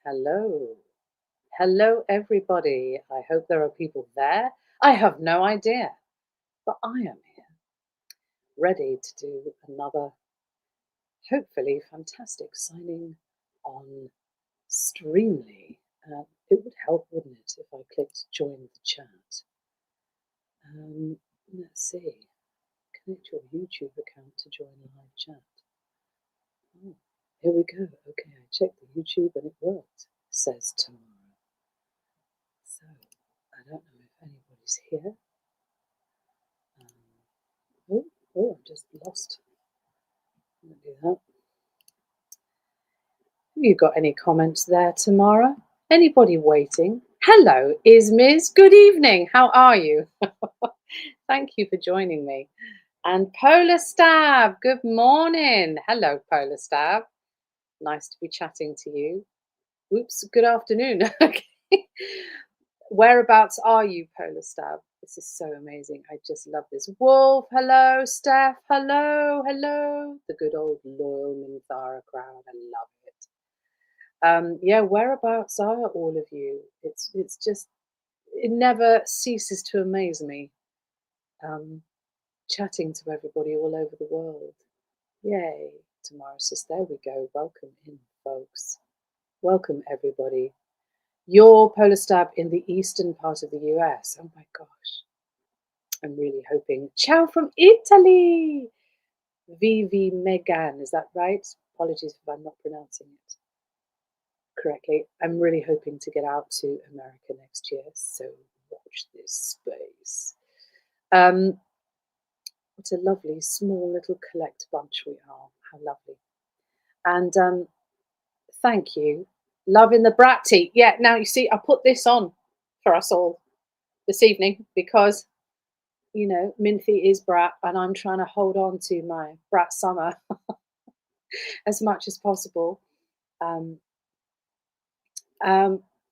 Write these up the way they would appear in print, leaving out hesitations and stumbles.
Hello. Hello, everybody. I hope there are people there. I have no idea, but I am here, ready to do another, hopefully, fantastic signing on Streamly. It would help, wouldn't it, if I clicked join the chat? Let's see. Connect your YouTube account to join live chat. Oh, here we go. Okay, I checked the YouTube and it worked, says Tamara. So, I don't know if anybody's here. I've just lost. I'm gonna do that. Have you got any comments there, Tamara? Anybody waiting? Hello, Ms. Good evening. How are you? Thank you for joining me. And Polar Stab, good morning. Hello, Polar Stab. Nice to be chatting to you. Oops, good afternoon. Okay. Whereabouts are you, Polar Stab? This is so amazing. I just love this. Wolf, hello. Steph, hello. The good old loyal Minthara crowd. I love it. Yeah, whereabouts are all of you? It's just, it never ceases to amaze me. Chatting to everybody all over the world. Yay. Tamara says, there we go. Welcome in, folks. Welcome, everybody. You're Polar Stab in the eastern part of the US. Oh my gosh. I'm really hoping. Ciao from Italy. Vivi Megan, is that right? Apologies if I'm not pronouncing it correctly. I'm really hoping to get out to America next year, so watch this space. What a lovely, small little collect bunch we are. How lovely. And thank you. Loving the bratty. Yeah, now you see, I put this on for us all this evening because, you know, Minthy is brat and I'm trying to hold on to my brat summer as much as possible.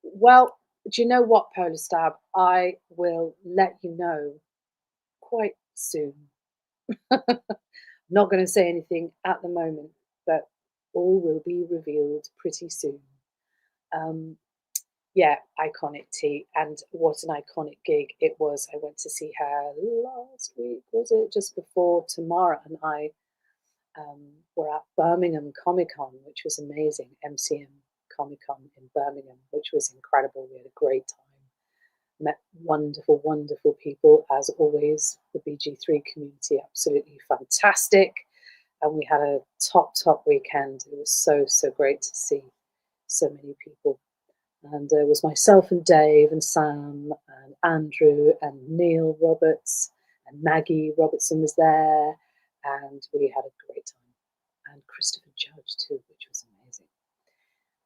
Well, do you know what, Polar Stab? I will let you know quite soon. Not going to say anything at the moment, but all will be revealed pretty soon. Yeah, iconic tea, and what an iconic gig it was. I went to see her last week, was it? Just before Tamara and I were at Birmingham Comic Con, which was amazing. MCM Comic Con in Birmingham, which was incredible. We had a great time. Met wonderful, wonderful people, as always. The BG3 community, absolutely fantastic. And we had a top weekend. It was so great to see so many people. And it was myself and Dave and Sam and Andrew and Neil Roberts and Maggie Robertson was there. And we had a great time. And Christopher Judge too, which was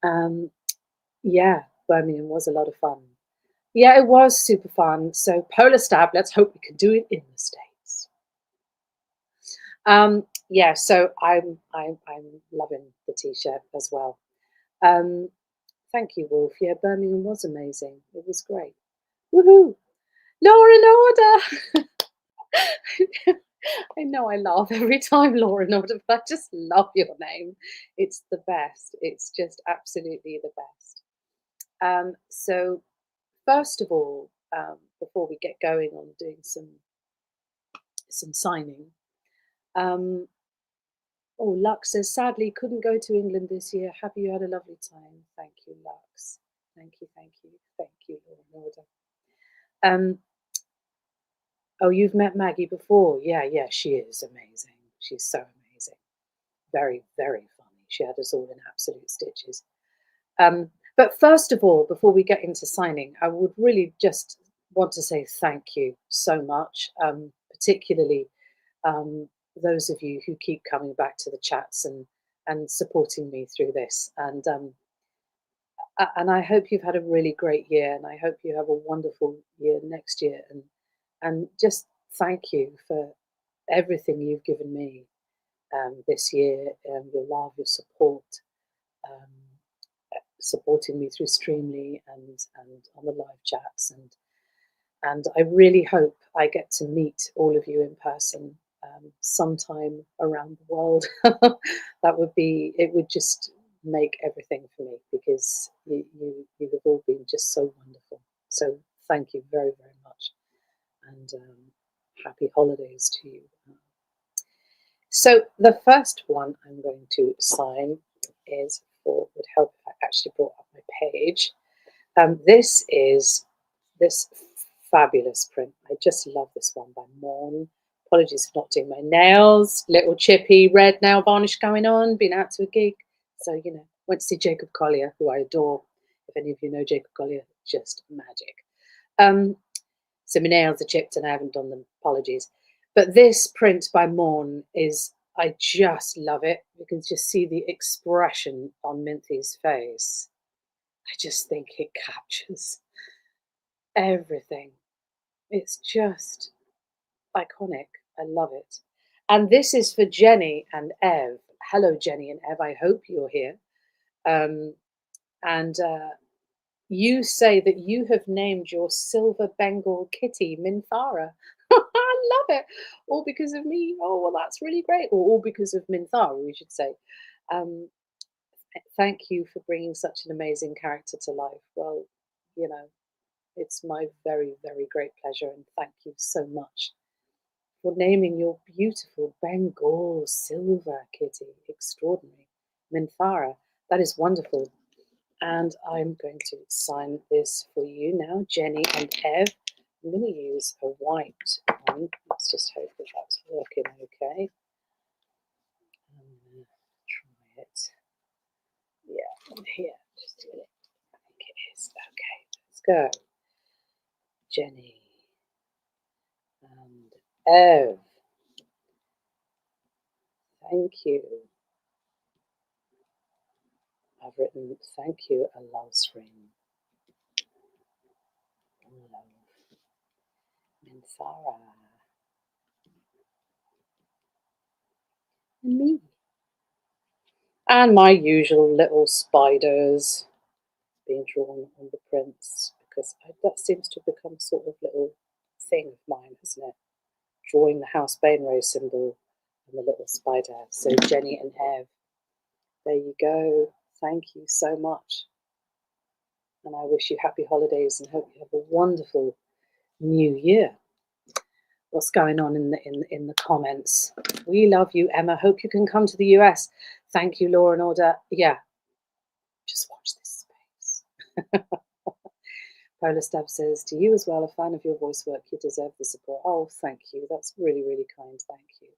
amazing. Yeah, Birmingham was a lot of fun. Yeah, it was super fun. So Polar Stab, let's hope we can do it in the States. Yeah, so I'm loving the t-shirt as well. Thank you, Wolf. Yeah, Birmingham was amazing. It was great. Woohoo! Law and Order! I know I laugh every time, Law and Order, but I just love your name. It's the best. It's just absolutely the best. So first of all, before we get going on doing some signing, oh, Lux says, sadly, couldn't go to England this year. Have you had a lovely time? Thank you, Lux. Thank you, Law and Order. Oh, you've met Maggie before? Yeah, she is amazing. She's so amazing. Very, very funny. She had us all in absolute stitches. But first of all, before we get into signing, I would really just want to say thank you so much, particularly those of you who keep coming back to the chats and supporting me through this. And I hope you've had a really great year, and I hope you have a wonderful year next year. And just thank you for everything you've given me this year, your love, your support, supporting me through Streamly and on the live chats. And I really hope I get to meet all of you in person sometime around the world. It would just make everything for me, because you have all been just so wonderful. So thank you very, very much, and happy holidays to you. So the first one I'm going to sign is for, would help if I actually brought up my page. This is this fabulous print. I just love this one by Morn. Apologies for not doing my nails. Little chippy red nail varnish going on. Been out to a gig. So, you know, went to see Jacob Collier, who I adore. If any of you know Jacob Collier, just magic. So my nails are chipped and I haven't done them. Apologies. But this print by Morn is, I just love it. You can just see the expression on Minthy's face. I just think it captures everything. It's just iconic. I love it. And this is for Jenny and Ev. Hello, Jenny and Ev. I hope you're here. And you say that you have named your silver Bengal kitty Minthara. I love it. All because of me. Oh, well, that's really great. Or all because of Minthara, we should say. Um, thank you for bringing such an amazing character to life. Well, you know, it's my very, very great pleasure. And thank you so much for naming your beautiful Bengal silver kitty. Extraordinary. Minthara. That is wonderful. And I'm going to sign this for you now, Jenny and Ev. I'm going to use a white one. Let's just hope that that's working okay. I'm going to try it. Yeah, here. Just get it. I think it is. Okay, let's go. Jenny and Ev. Thank you. I've written thank you, a love string. Love. Minthara. And me. And my usual little spiders being drawn on the prints, because that seems to have become sort of little thing of mine, hasn't it? Drawing the House Bainrose symbol and the little spider. So Jenny and Ev, there you go. Thank you so much. And I wish you happy holidays and hope you have a wonderful new year. What's going on in the comments? We love you, Emma. Hope you can come to the US. Thank you, Law and Order. Yeah, just watch this space. Polar Stab says, to you as well, a fan of your voice work. You deserve the support. Oh, thank you. That's really, really kind. Thank you.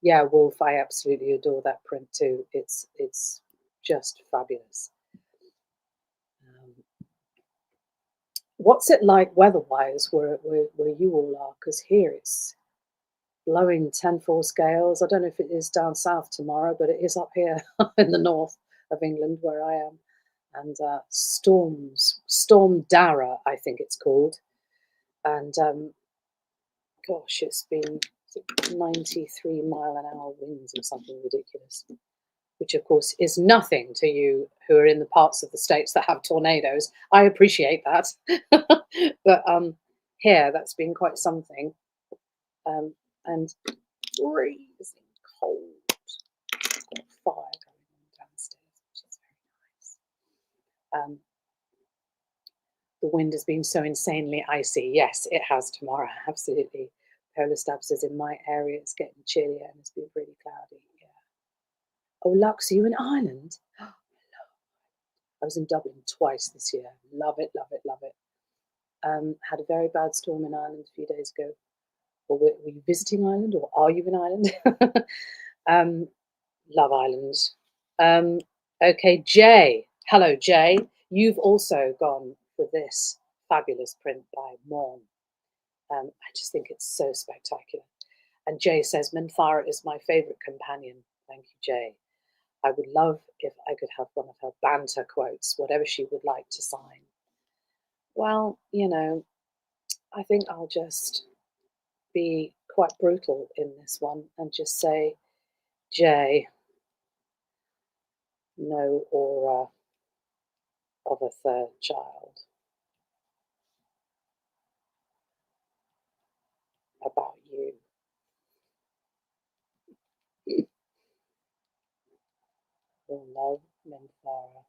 Yeah, Wolf, I absolutely adore that print too. It's just fabulous. What's it like weather-wise where you all are? Because here it's blowing 10-4 scales. I don't know if it is down south tomorrow, but it is up here in the north of England where I am. And Storm Dara, I think it's called. And gosh, it's been 93-mile-an-hour winds or something ridiculous, which of course is nothing to you who are in the parts of the States that have tornadoes. I appreciate that. But here, that's been quite something. And freezing cold. Got fire going on downstairs, which is very nice. The wind has been so insanely icy. Yes, it has, Tamara. Absolutely. Polar Stab says in my area it's getting chillier and it's been really cloudy. Yeah. Oh, Lux, are you in Ireland? I was in Dublin twice this year. Love it, love it, love it. Had a very bad storm in Ireland a few days ago. Or were you visiting Ireland or are you in Ireland? Love Ireland. Okay, Jay. Hello, Jay. You've also gone for this fabulous print by Morn. I just think it's so spectacular. And Jay says, Minthara is my favourite companion. Thank you, Jay. I would love if I could have one of her banter quotes, whatever she would like to sign. Well, you know, I think I'll just be quite brutal in this one and just say, Jay, no aura of a third child about you. Will love Minthara.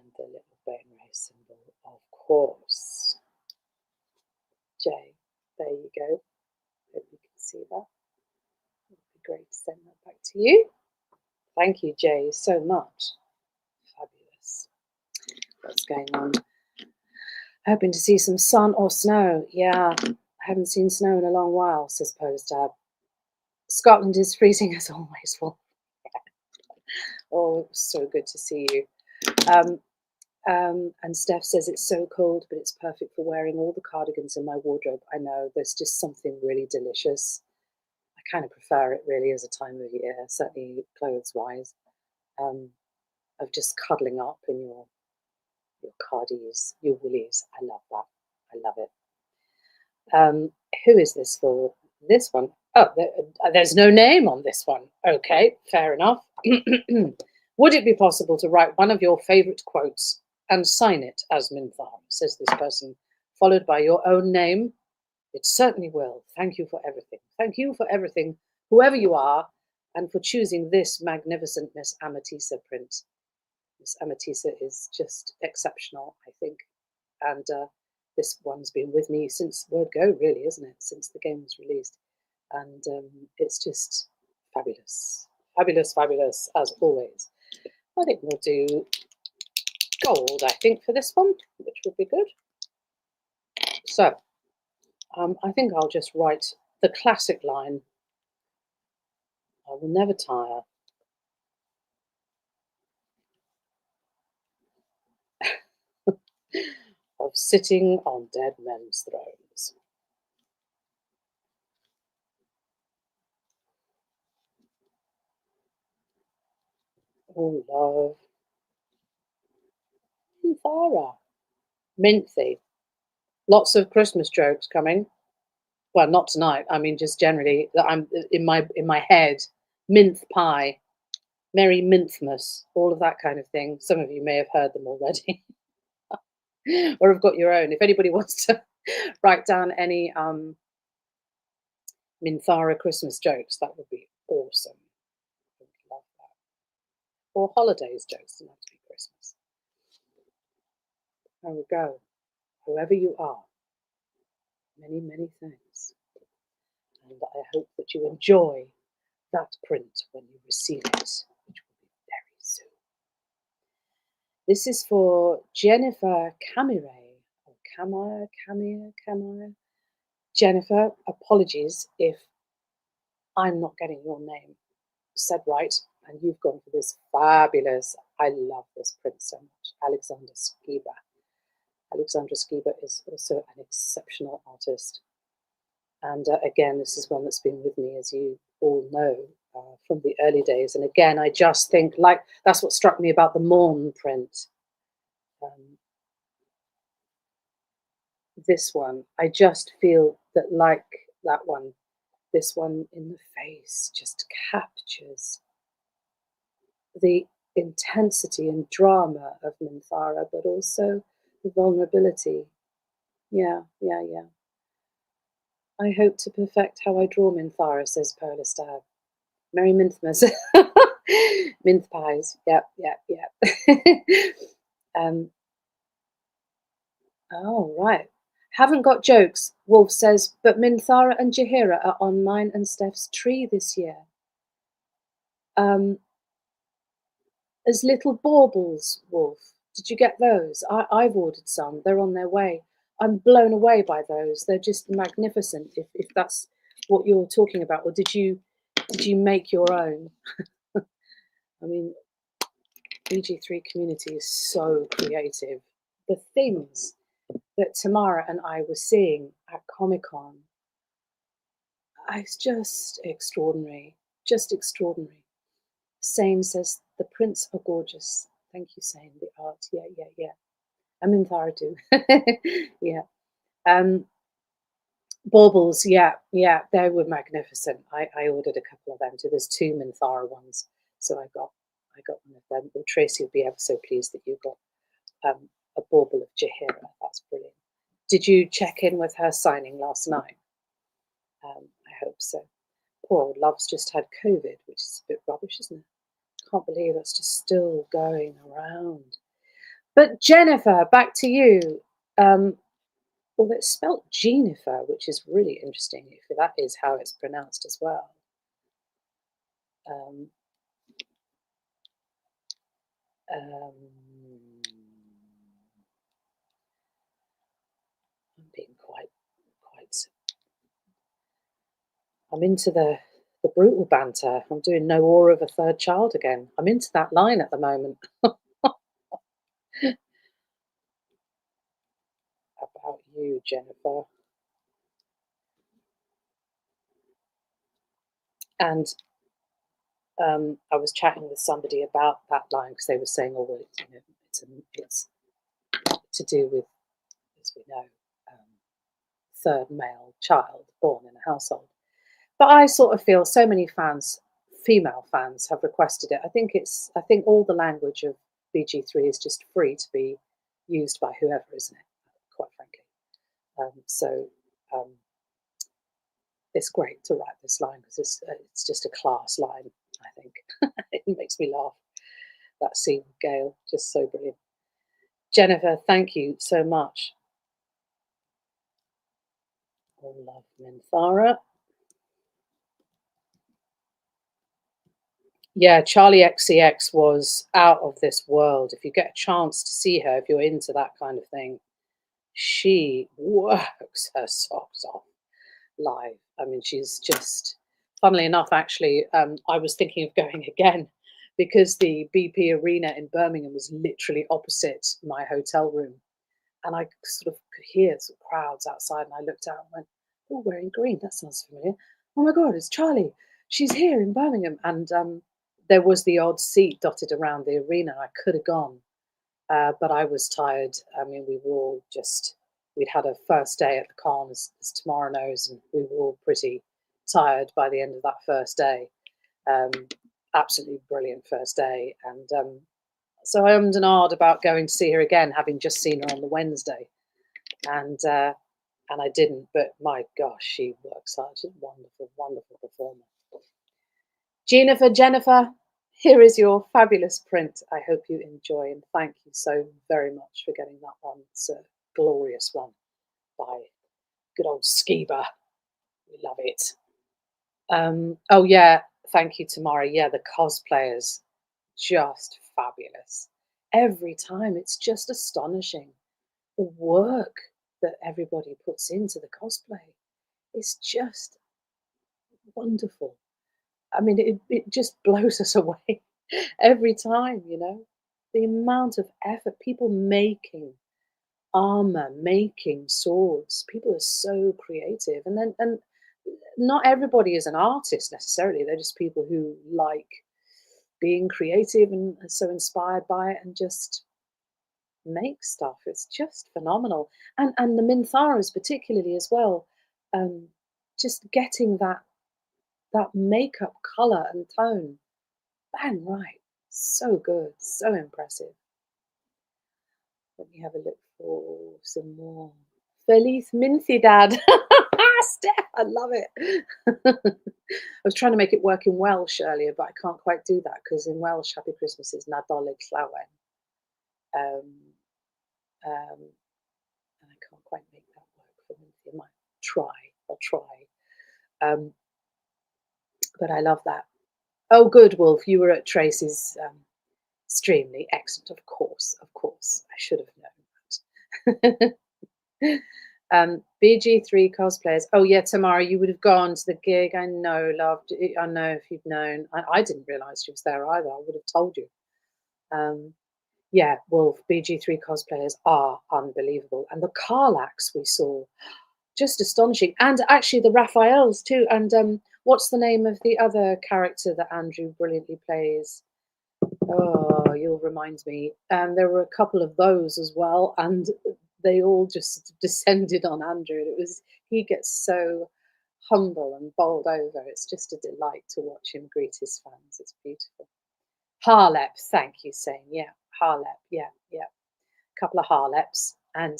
And the little bone race symbol, of course. J. There you go. Hope you can see that. It would be great to send that back to you. Thank you, Jay, so much. Fabulous. What's going on? Hoping to see some sun or snow. Yeah, I haven't seen snow in a long while, says Dad. Scotland is freezing as always. Well, oh, it was so good to see you. And Steph says it's so cold, but it's perfect for wearing all the cardigans in my wardrobe. I know, there's just something really delicious. I kind of prefer it really as a time of year, certainly clothes-wise, of just cuddling up in your cardies, your woolies. I love that. I love it. Who is this for? This one. Oh, there's no name on this one. Okay, fair enough. Would it be possible to write one of your favourite quotes and sign it as Minthara, says this person, followed by your own name? It certainly will. Thank you for everything. Thank you for everything, whoever you are, and for choosing this magnificent Miss Amatisa print. Miss Amatisa is just exceptional, I think. And this one's been with me since Word Go, really, isn't it? Since the game was released. And it's just fabulous. Fabulous, fabulous, as always. I think we'll do gold, I think, for this one, which would be good. So, I think I'll just write the classic line, I will never tire of sitting on dead men's thrones. Oh, love. Minthara. Minthy. Lots of Christmas jokes coming. Well, not tonight. I mean, just generally, I'm in my head. Minth pie, Merry Minthmas, all of that kind of thing. Some of you may have heard them already, or have got your own. If anybody wants to write down any Minthara Christmas jokes, that would be awesome. I would love that. Or holidays jokes, don't have to be Christmas. There we go. Whoever you are, many, many thanks. And I hope that you enjoy that print when you receive it, which will be very soon. This is for Jennifer Camire, or Camire. Jennifer, apologies if I'm not getting your name said right, and you've gone for this fabulous, I love this print so much, Alexandra Skiba. Alexandra Skiba is also an exceptional artist. And again, this is one that's been with me, as you all know, from the early days. And again, I just think, like, that's what struck me about the Morn print. This one, I just feel that, like that one, this one in the face just captures the intensity and drama of Minthara, but also the vulnerability. Yeah. I hope to perfect how I draw Minthara, says Polar Stab. Merry Minthmas. Minth pies. Yep. Oh, right. Haven't got jokes, Wolf says, but Minthara and Jahira are on mine and Steph's tree this year. As little baubles, Wolf. Did you get those? I've ordered some. They're on their way. I'm blown away by those. They're just magnificent, if that's what you're talking about. Or did you make your own? I mean, EG3 community is so creative. The things that Tamara and I were seeing at Comic-Con, it's just extraordinary. Just extraordinary. Sane says, the prints are gorgeous. Thank you, Sane. The art. Yeah. I'm in Thara too. Yeah. Baubles, yeah, they were magnificent. I ordered a couple of them too. There's 2 Minthara ones, so I got one of them. Well, Tracy will be ever so pleased that you got a bauble of Jahira. That's brilliant. Did you check in with her signing last night? I hope so. Poor old Love's just had COVID, which is a bit rubbish, isn't it? Can't believe that's just still going around. But Jennifer, back to you. Well, it's spelt Jennifer, which is really interesting if that is how it's pronounced as well. Um, um, I'm being quite. I'm into the brutal banter. I'm doing no awe of a third child again. I'm into that line at the moment. About you, Jennifer. And I was chatting with somebody about that line because they were saying, "Oh, well, it's to do with, as we know, um, third male child born in a household." But I sort of feel so many fans, female fans, have requested it. I think all the language of BG3 is just free to be used by whoever, isn't it? Quite frankly. So um, it's great to write this line because it's just a class line. I think it makes me laugh. That scene with Gail, just so brilliant. Jennifer, thank you so much. All love, Minthara. Yeah, Charlie XCX was out of this world. If you get a chance to see her, if you're into that kind of thing, she works her socks off live. I mean, she's just, funnily enough, actually, I was thinking of going again because the BP Arena in Birmingham was literally opposite my hotel room. And I sort of could hear some crowds outside. And I looked out and went, "Oh, wearing green. That sounds familiar. Oh my God, it's Charlie. She's here in Birmingham." And there was the odd seat dotted around the arena. I could have gone, but I was tired. I mean, we were all just, we'd had a first day at the con, as Tamara knows, and we were all pretty tired by the end of that first day. Um, Absolutely brilliant first day. And so I ummed and ahed about going to see her again, having just seen her on the Wednesday. And I didn't, but my gosh, she works hard. She's a wonderful, wonderful performer. Jennifer, here is your fabulous print. I hope you enjoy, and thank you so very much for getting that one. It's a glorious one by good old Skiba. We love it. Oh yeah, thank you, Tamara. Yeah, the cosplayers, just fabulous. Every time, it's just astonishing the work that everybody puts into the cosplay. It's just wonderful. I mean, it just blows us away every time, you know? The amount of effort, people making armor, making swords. People are so creative. And not everybody is an artist necessarily. They're just people who like being creative and are so inspired by it and just make stuff. It's just phenomenal. And the Mintharas particularly as well. Um, just getting that makeup color and tone bang right. So good, so impressive. Let me have a look for some more. Feliz Minthidad. Steph, I love it. I was trying to make it work in Welsh earlier, but I can't quite do that because in Welsh, Happy Christmas is Nadolig Llawen. Um, um, and I can't quite make that work for Minthia. I might try. I'll try. Um, but I love that. Oh, good, Wolf. You were at Tracy's extremely excellent. Of course, of course. I should have known that. BG3 cosplayers. Oh yeah, Tamara, you would have gone to the gig. I know, love. I know if you'd known. I didn't realise she was there either. I would have told you. Yeah, Wolf, BG3 cosplayers are unbelievable. And the Karlaks we saw, just astonishing. And actually the Raphaels too. And what's the name of the other character that Andrew brilliantly plays? Oh, you'll remind me. There were a couple of those as well, and they all just descended on Andrew. He gets so humble and bowled over. It's just a delight to watch him greet his fans. It's beautiful. Harlep, thank you, saying yeah, Harlep, yeah, yeah. A couple of Harleps and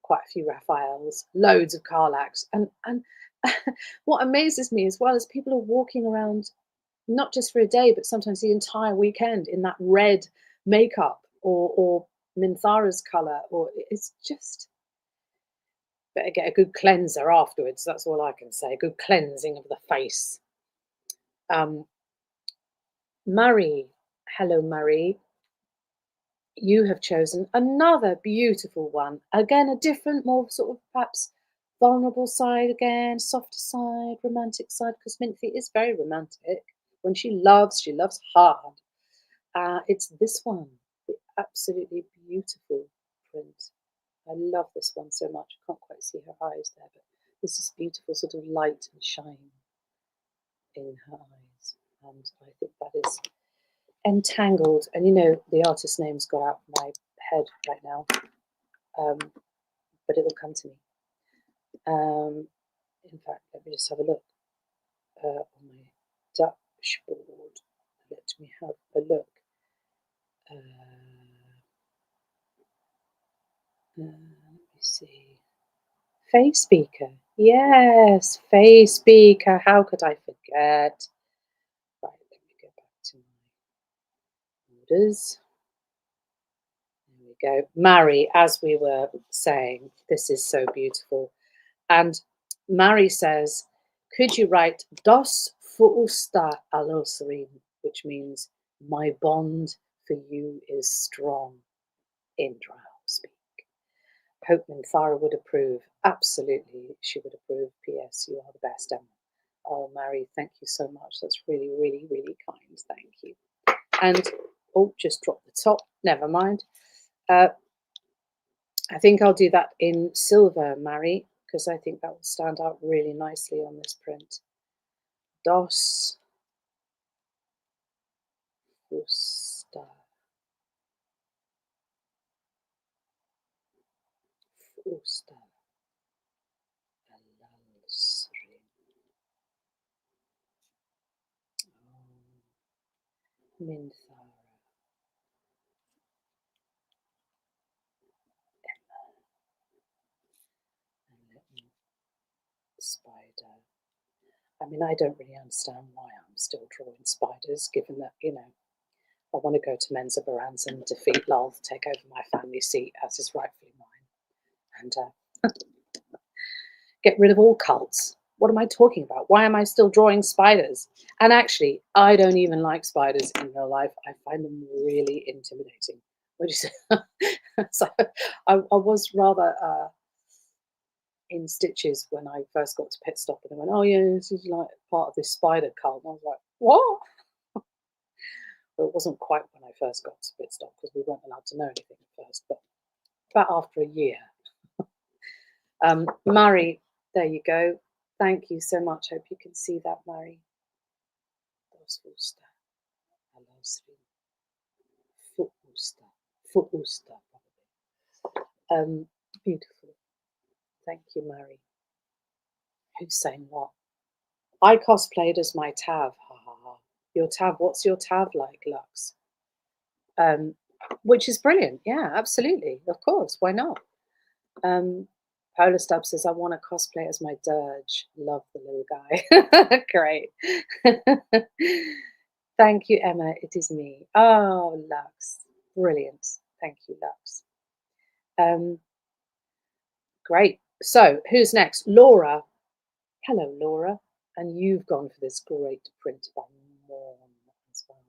quite a few Raphaels, loads of Karlaks, and what amazes me as well is people are walking around not just for a day, but sometimes the entire weekend in that red makeup. or Minthara's colour, or it's just better get a good cleanser afterwards. That's all I can say. A good cleansing of the face. Um, Murray, hello, Murray. You have chosen another beautiful one. Again, a different, more sort of perhaps vulnerable side again, softer side, romantic side, because Minthie is very romantic. When she loves hard. It's this one, the absolutely beautiful print. I love this one so much. I can't quite see her eyes there, but there's this beautiful sort of light and shine in her eyes. And I think that is entangled. And you know, the artist's name's got out of my head right now, but it will come to me. In fact, let me just have a look on my dashboard. Let me have a look. Let me see. Faye Speaker. Yes, Faye Speaker. How could I forget? Right, let me go back to my orders. There we go. Mary, as we were saying, this is so beautiful. And Mary says, could you write Dos fuusta alosarin, which means my bond for you is strong in drow speak. Hope Minthara would approve. Absolutely, she would approve. P.S. You are the best, Emma. Oh, Mary, thank you so much. That's really, really, really kind. Thank you. And, oh, just dropped the top. Never mind. I think I'll do that in silver, Mary, because I think that will stand out really nicely on this print. Dos fusta. Fusta. Minthara. Spider. I mean, I don't really understand why I'm still drawing spiders, given that, you know, I want to go to Menzoberranzan and defeat Lolth, take over my family seat, as is rightfully mine, and get rid of all cults. What am I talking about? Why am I still drawing spiders? And actually, I don't even like spiders in real life. I find them really intimidating. What do you say? So I was rather in stitches when I first got to Pit Stop, and they went, "Oh yeah, this is like part of this spider cult." And I was like, "What?" But it wasn't quite when I first got to Pit Stop because we weren't allowed to know anything at first. But about after a year, Mary, there you go. Thank you so much. Hope you can see that, Mary. Beautiful. Thank you, Mary. Who's saying what? I cosplayed as my Tav. Ha ha ha. Your Tav, what's your Tav like, Lux? Which is brilliant. Yeah, absolutely. Of course. Why not? Polar Stub says, I want to cosplay as my Dirge. Love the little guy. Great. Thank you, Emma. It is me. Oh, Lux. Brilliant. Thank you, Lux. Great. So, who's next? Laura. Hello, Laura. And you've gone for this great print by Morn as well.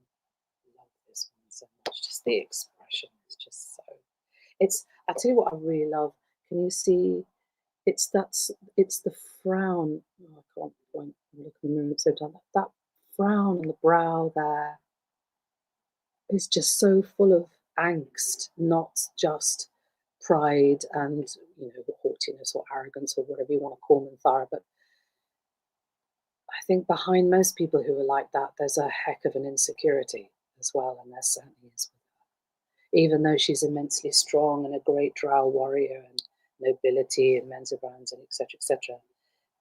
Love this one so much. Just the expression is just so. I tell you what I really love. Can you see? It's the frown. Oh, I can't point. Look in the mirror. So done that frown on the brow there is just so full of angst, not just pride and, you know, haughtiness or arrogance or whatever you want to call Minthara. But I think behind most people who are like that, there's a heck of an insecurity as well, and there certainly is with her. Even though she's immensely strong and a great drow warrior and nobility and Menzoberranzan and etc.,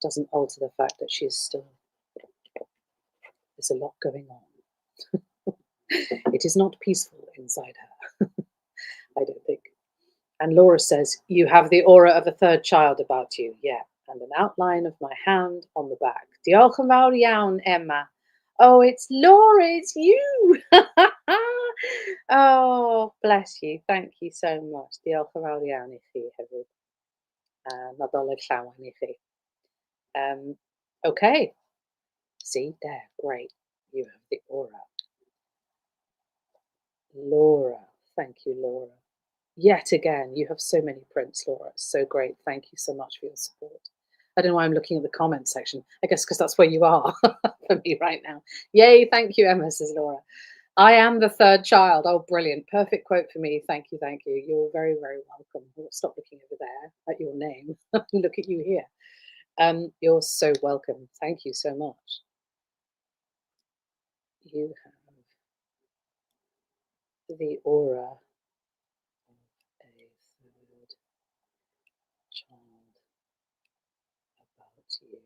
doesn't alter the fact that she's still, there's a lot going on. It is not peaceful inside her, I don't think. And Laura says, you have the aura of a third child about you. Yeah, and an outline of my hand on the back. Diolch yn fawr iawn, Emma. Oh, it's Laura, it's you. Oh, bless you. Thank you so much. Diolch yn fawr iawn i chi hefyd. Nadolig llawen i chi. Okay. See there, great. You have the aura. Laura. Thank you, Laura. Yet again, you have so many prints, Laura. It's so great. Thank you so much for your support. I don't know why I'm looking at the comment section. I guess because that's where you are for me right now. Yay, thank you, Emma, says Laura. I am the third child. Oh, brilliant. Perfect quote for me. Thank you, thank you. You're very, very welcome. Stop looking over there at your name. Look at you here. You're so welcome. Thank you so much. You have the aura of a third child about you.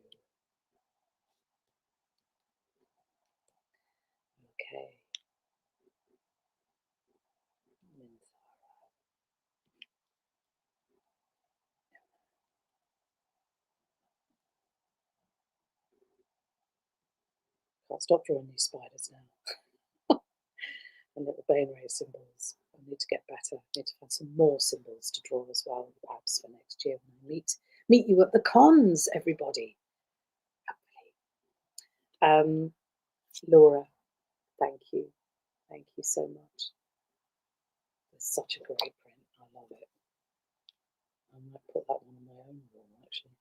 Okay. Minthara. Can't stop drawing these spiders now. And little bone ray symbols. I need to get better. I need to find some more symbols to draw as well, perhaps for next year when I meet you at the cons, everybody. Laura, thank you. Thank you so much. It's such a great print. I love it. I might put that one on my own wall, actually.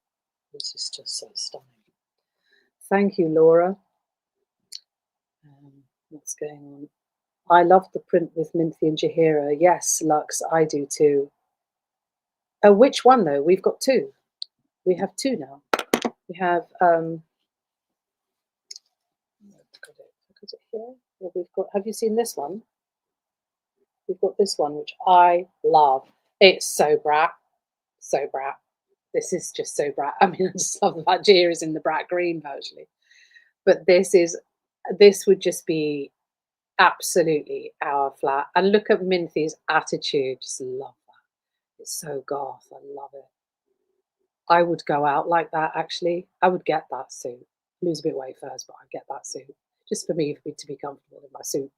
This is just so stunning. Thank you, Laura. What's going on? I love the print with Minthie and Jahira. Yes, Lux, I do too. Oh, which one though? We've got two. We have two now. We have look at it here. Well, we've got. Have you seen this one? We've got this one, which I love. It's so brat, so brat. This is just so brat. I mean, I just love the fact Jahira's in the brat green virtually. But this would just be absolutely our flat. And look at Minthie's attitude. Just love that. It's so goth. I love it. I would go out like that, actually. I would get that suit. Lose a bit of weight first, but I'd get that suit. Just for me to be comfortable in my suit.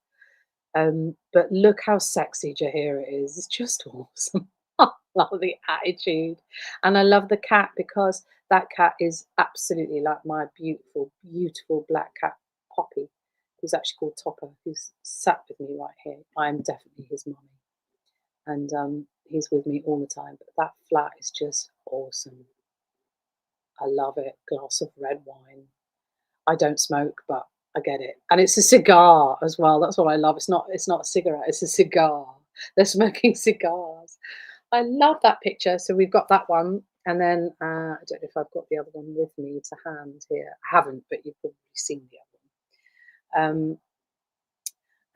But look how sexy Jahira is. It's just awesome. I love the attitude. And I love the cat because that cat is absolutely like my beautiful, beautiful black cat, Poppy, who's actually called Topper, who's sat with me right here. I'm definitely his mummy. And he's with me all the time. But that flat is just awesome. I love it. Glass of red wine. I don't smoke, but I get it. And it's a cigar as well. That's what I love. It's not a cigarette, it's a cigar. They're smoking cigars. I love that picture. So we've got that one. And then I don't know if I've got the other one with me to hand here. I haven't, but you've probably seen the other one.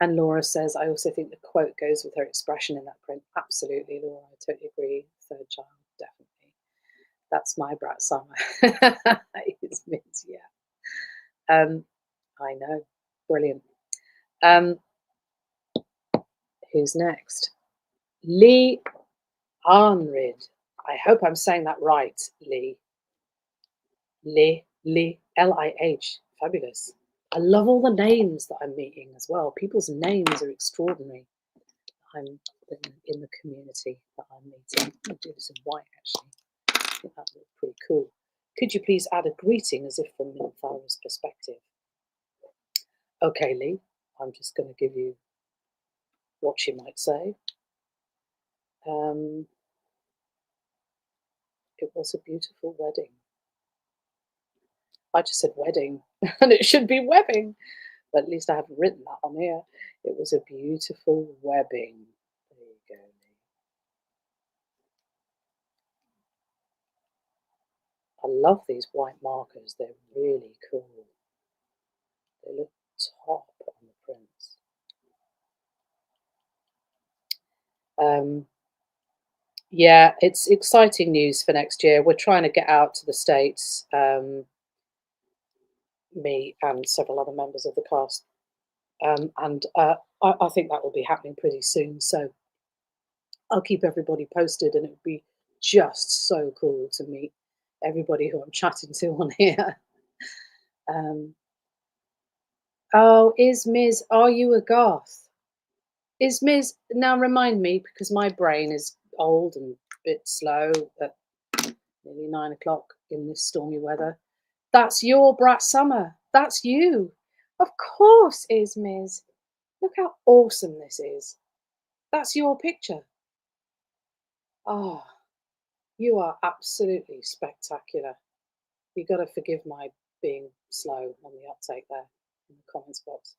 And Laura says, I also think the quote goes with her expression in that print. Absolutely, Laura. I totally agree. Third child, definitely. That's my brat summer. It's Miz, yeah. I know. Brilliant. Who's next? Lee Arnrid. I hope I'm saying that right, Lee. Lee, Lih. Fabulous. I love all the names that I'm meeting as well. People's names are extraordinary. I'm in the community that I'm meeting. I'll do this in white, actually. I think that looks pretty cool. Could you please add a greeting as if from Minthara's perspective? Okay, Lee, I'm just going to give you what she might say. It was a beautiful wedding. I just said wedding, and it should be webbing, but at least I haven't written that on here. It was a beautiful webbing. There you go, Lee. I love these white markers. They're really cool. They look top on the prints. Yeah, it's exciting news for next year. We're trying to get out to the States, me and several other members of the cast. I think that will be happening pretty soon. So I'll keep everybody posted, and it would be just so cool to meet everybody who I'm chatting to on here. Oh, is Ms. Are you a goth? Is Ms. Now remind me, because my brain is old and a bit slow at nearly 9 o'clock in this stormy weather. That's your Brat Summer. That's you. Of course, is Ms. Look how awesome this is. That's your picture. Oh, you are absolutely spectacular. You got to forgive my being slow on the uptake there in the comments box.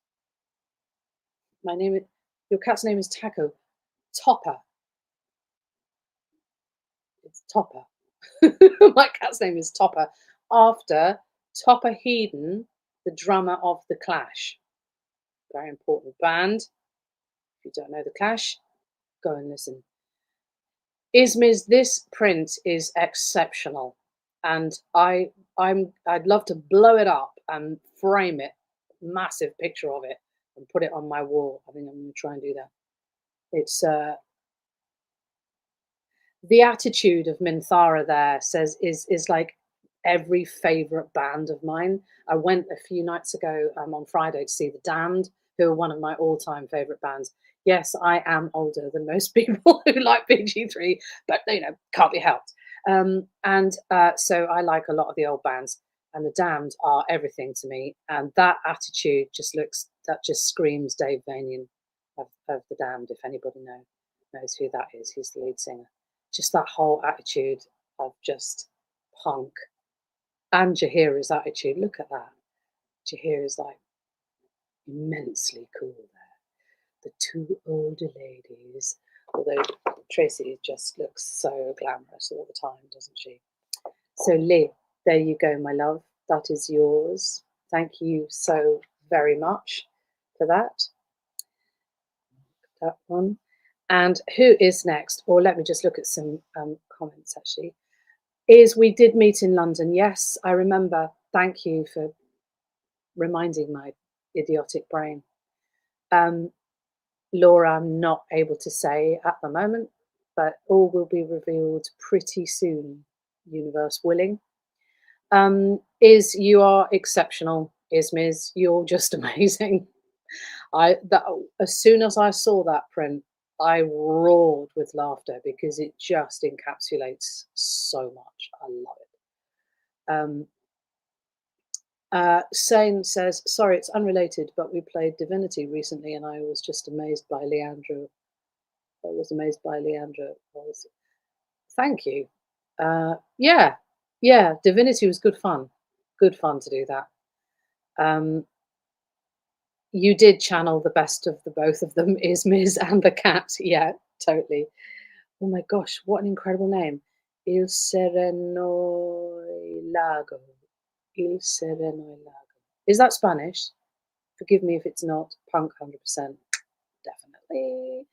My name is, your cat's name is Taco. Topper. It's Topper. My cat's name is Topper, after Topper Headon, the drummer of The Clash. Very important band. If you don't know The Clash, go and listen. Ismiz, this print is exceptional, and I'd love to blow it up and frame it, massive picture of it, and put it on my wall. I think I'm going to try and do that. It's the attitude of Minthara there says is like every favorite band of mine. I went a few nights ago on Friday to see The Damned, who are one of my all-time favorite bands. Yes, I am older than most people who like BG3, but can't be helped. So I like a lot of the old bands, and The Damned are everything to me. And that attitude just screams Dave Vanian of The Damned. If anybody knows who that is, he's the lead singer. Just that whole attitude of just punk. And Jahira's attitude, look at that. Jahir is like immensely cool there. The two older ladies. Although Tracy just looks so glamorous all the time, doesn't she? So Lee, there you go, my love. That is yours. Thank you so very much for that. That one. And who is next? Or let me just look at some comments actually. Is we did meet in London. Yes, I remember. Thank you for reminding my idiotic brain. Laura, I'm not able to say at the moment, but all will be revealed pretty soon, universe willing. Is you are exceptional, Ismiz. You're just amazing. As soon as I saw that print, I roared with laughter because it just encapsulates so much. I love it. Sane says, sorry, it's unrelated, but we played Divinity recently and I was just amazed by Leandro. I was amazed by Leandro. Thank you. Yeah, Divinity was good fun. Good fun to do that. You did channel the best of the both of them, is Miz and the cat. Yeah, totally. Oh my gosh, what an incredible name. Il Sereno Lago. Il Sereno Lago. Is that Spanish? Forgive me if it's not. Punk 100%. Definitely.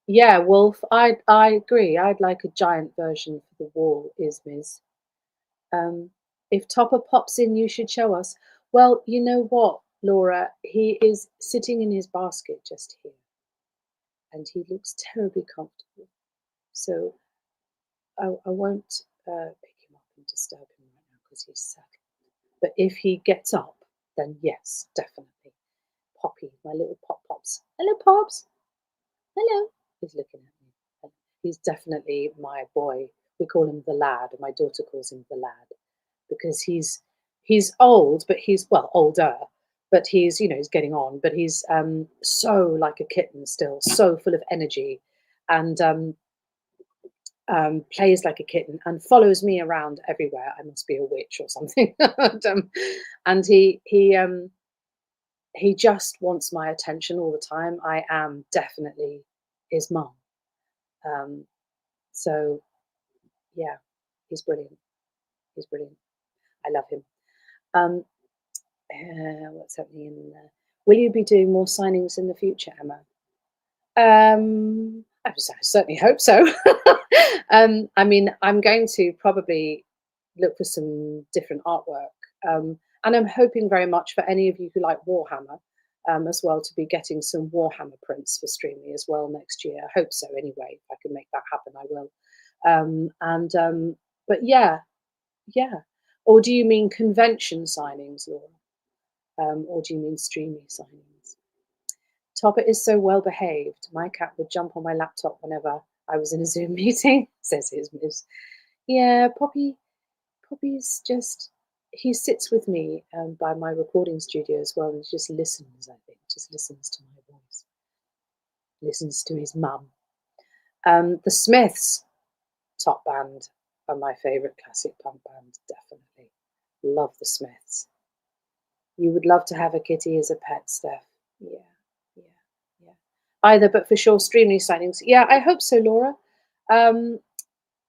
Yeah, Wolf, I agree. I'd like a giant version for the wall, Ismiz. If Topper pops in, you should show us. Well, you know what, Laura? He is sitting in his basket just here, and he looks terribly comfortable. So I won't pick him up and disturb him right now because he's sad. But if he gets up, then yes, definitely. Poppy, my little pops. Hello, Pops. Hello. He's looking at me. He's definitely my boy. We call him the lad. My daughter calls him the lad because he's old, but he's older, but he's getting on, but he's so like a kitten still, so full of energy, and plays like a kitten and follows me around everywhere. I must be a witch or something. And he just wants my attention all the time. I am definitely his mom. Um, so yeah, he's brilliant. He's brilliant. I love him. Um, what's happening in there? Will you be doing more signings in the future, Emma? I certainly hope so. I mean, I'm going to probably look for some different artwork. And I'm hoping very much for any of you who like Warhammer as well to be getting some Warhammer prints for streaming as well next year. I hope so anyway. If I can make that happen, I will. But yeah. Or do you mean convention signings, Laura? Or do you mean streamy signings? Topper is so well behaved. My cat would jump on my laptop whenever I was in a Zoom meeting, says his miss. Yeah, Poppy's just, he sits with me by my recording studio as well and just listens, I think, just listens to my voice, listens to his mum. The Smiths, top band, are my favourite classic punk band, definitely. Love the Smiths. You would love to have a kitty as a pet, Steph. Yeah, yeah, yeah. Either, but for sure, Streamly signings. Yeah, I hope so, Laura. Um,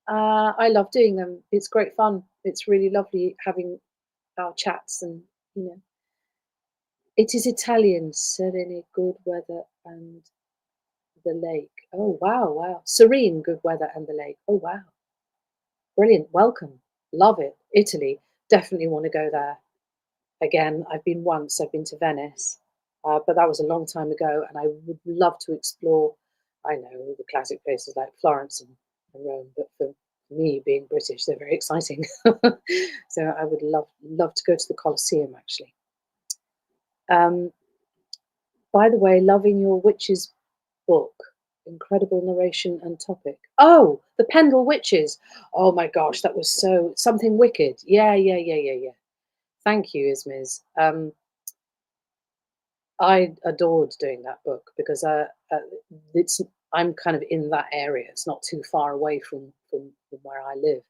I love doing them. It's great fun. It's really lovely having our chats and, you know, it is Italian, serene, good weather and the lake. Oh, wow, wow. Serene, good weather and the lake. Oh, wow. Brilliant. Welcome. Love it. Italy. Definitely want to go there again. I've been once, I've been to Venice, but that was a long time ago, and I would love to explore. I know all the classic places like Florence and Rome, but for me, being British, they're very exciting. So I would love to go to the Colosseum actually. Um, by the way, loving your witches book. Incredible narration and topic. Oh, the Pendle Witches. Oh my gosh, that was so something wicked. Yeah, yeah, yeah, yeah, yeah. Thank you, Ismiz. I adored doing that book because it's I'm kind of in that area. It's not too far away from where I live,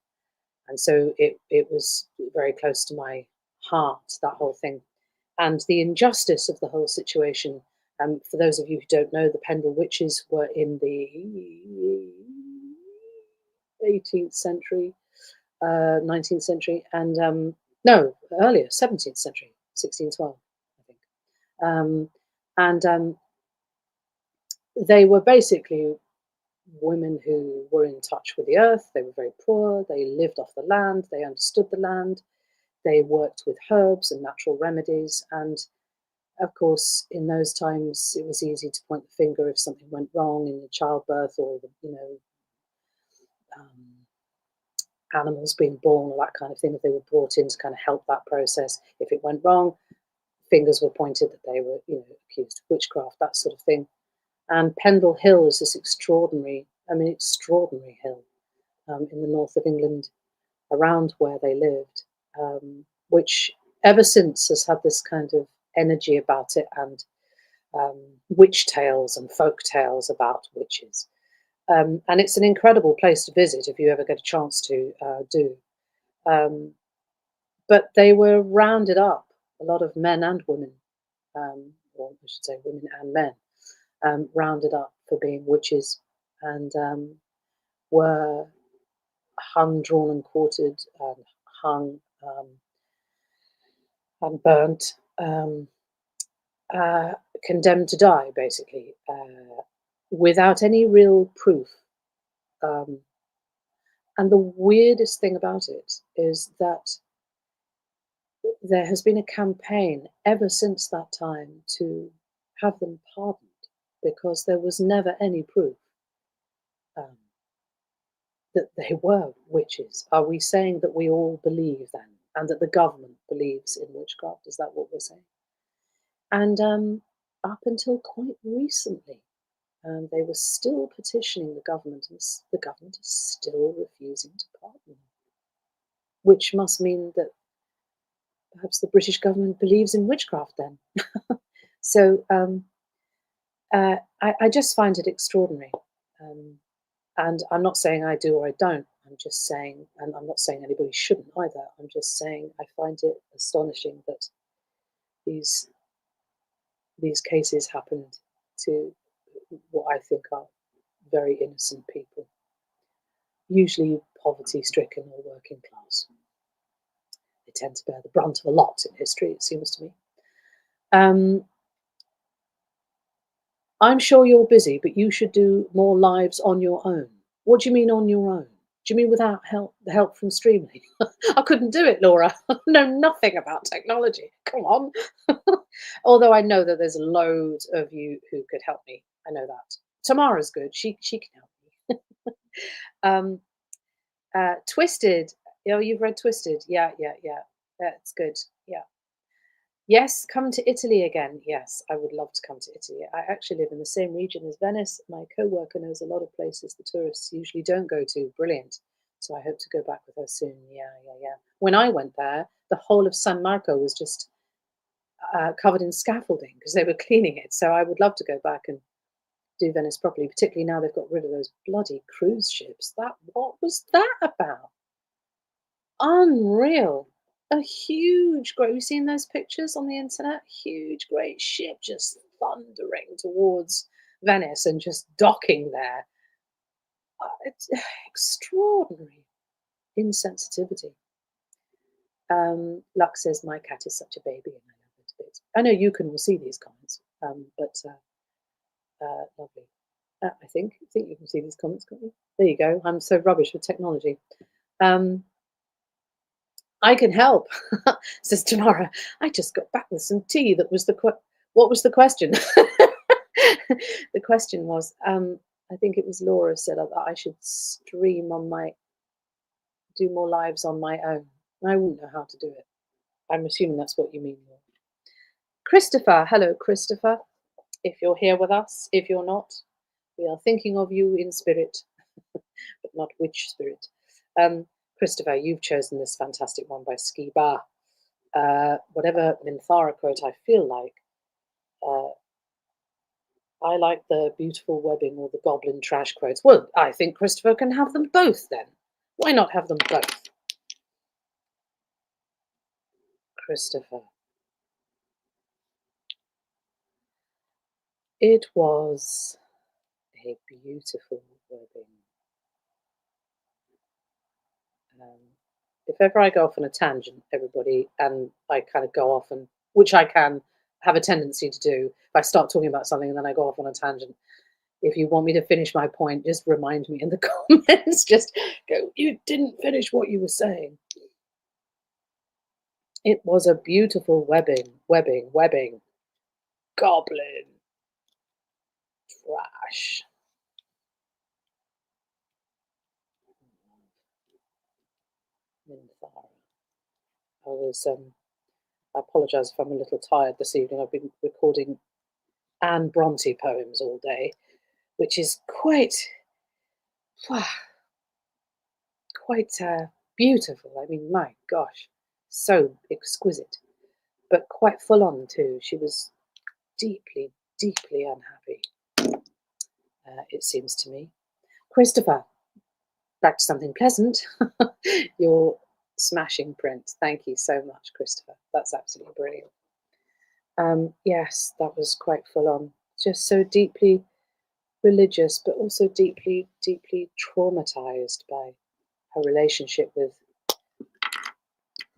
and so it was very close to my heart. That whole thing, and the injustice of the whole situation. For those of you who don't know, the Pendle Witches were in the 18th century, 19th century, and no, earlier, 17th century, 1612, I think. Um, and they were basically women who were in touch with the earth. They were very poor. They lived off the land. They understood the land. They worked with herbs and natural remedies. And of course, in those times, it was easy to point the finger if something went wrong in the childbirth or the, um, animals being born or that kind of thing. If they were brought in to kind of help that process, if it went wrong, fingers were pointed that they were, accused of witchcraft, that sort of thing. And Pendle Hill is this extraordinary hill in the north of England, around where they lived, which ever since has had this kind of energy about it and witch tales and folk tales about witches. And it's an incredible place to visit if you ever get a chance to do. Um, but they were rounded up, a lot of men and women, or I should say women and men, rounded up for being witches and were hung, drawn, and quartered, hung and burnt, uh, condemned to die, basically, without any real proof. Um, and the weirdest thing about it is that there has been a campaign ever since that time to have them pardoned because there was never any proof. Um, that they were witches? Are we saying that we all believe then, and that the government believes in witchcraft? Is that what we're saying? And up until quite recently, they were still petitioning the government, and the government is still refusing to pardon them, which must mean that perhaps the British government believes in witchcraft then. So I just find it extraordinary. Um, And I'm not saying I do or I don't. I'm just saying, and I'm not saying anybody shouldn't either. I'm just saying I find it astonishing that these these cases happened to what I think are very innocent people, usually poverty stricken or working class. They tend to bear the brunt of a lot in history, it seems to me. Um, I'm sure you're busy, but you should do more lives on your own. What do you mean on your own? Do you mean without help from Streamly? I couldn't do it, Laura. I know nothing about technology. Come on. Although I know that there's loads of you who could help me. I know that. Tamara's good. She can help me. um, Twisted. Oh, you've read Twisted. Yeah, yeah, yeah. That's good. Yeah. Yes, come to Italy again. Yes, I would love to come to Italy. I actually live in the same region as Venice. My co-worker knows a lot of places the tourists usually don't go to. Brilliant. So I hope to go back with her soon. Yeah, yeah, yeah. When I went there, the whole of San Marco was just covered in scaffolding because they were cleaning it. So I would love to go back and do Venice properly, particularly now they've got rid of those bloody cruise ships. That what was that about? Unreal. A huge great Have you seen those pictures on the internet? Huge great ship just thundering towards Venice and just docking there. It's extraordinary insensitivity. Lux says, "My cat is such a baby and I love her to bits." I know you can all see these comments, but lovely. I think you can see these comments, can't you? There you go. I'm so rubbish with technology. Um, I can help, says Tamara. I just got back with some tea. That was what was the question? The question was, I think it was Laura said that I should do more lives on my own. I wouldn't know how to do it. I'm assuming that's what you mean, Laura. Christopher, hello, Christopher. If you're here with us, if you're not, we are thinking of you in spirit, but not which spirit. Christopher, you've chosen this fantastic one by Ski Bar. Whatever Minthara quote I feel like, uh, I like the beautiful webbing or the goblin trash quotes. Well, I think Christopher can have them both then. Why not have them both? Christopher. It was a beautiful webbing. Um, if ever I go off on a tangent, everybody, and I kind of go off and, which I can have a tendency to do, if I start talking about something and then I go off on a tangent, if you want me to finish my point, just remind me in the comments. Just go, you didn't finish what you were saying. It was a beautiful webbing. Goblin. Trash. Minthara. I apologise if I'm a little tired this evening. I've been recording Anne Bronte poems all day, which is quite beautiful. I mean, my gosh, so exquisite, but quite full on too. She was deeply, deeply unhappy, it seems to me. Christopher, back to something pleasant. Your smashing print. Thank you so much, Christopher. That's absolutely brilliant. Yes, that was quite full on. Just so deeply religious, but also deeply, deeply traumatized by her relationship with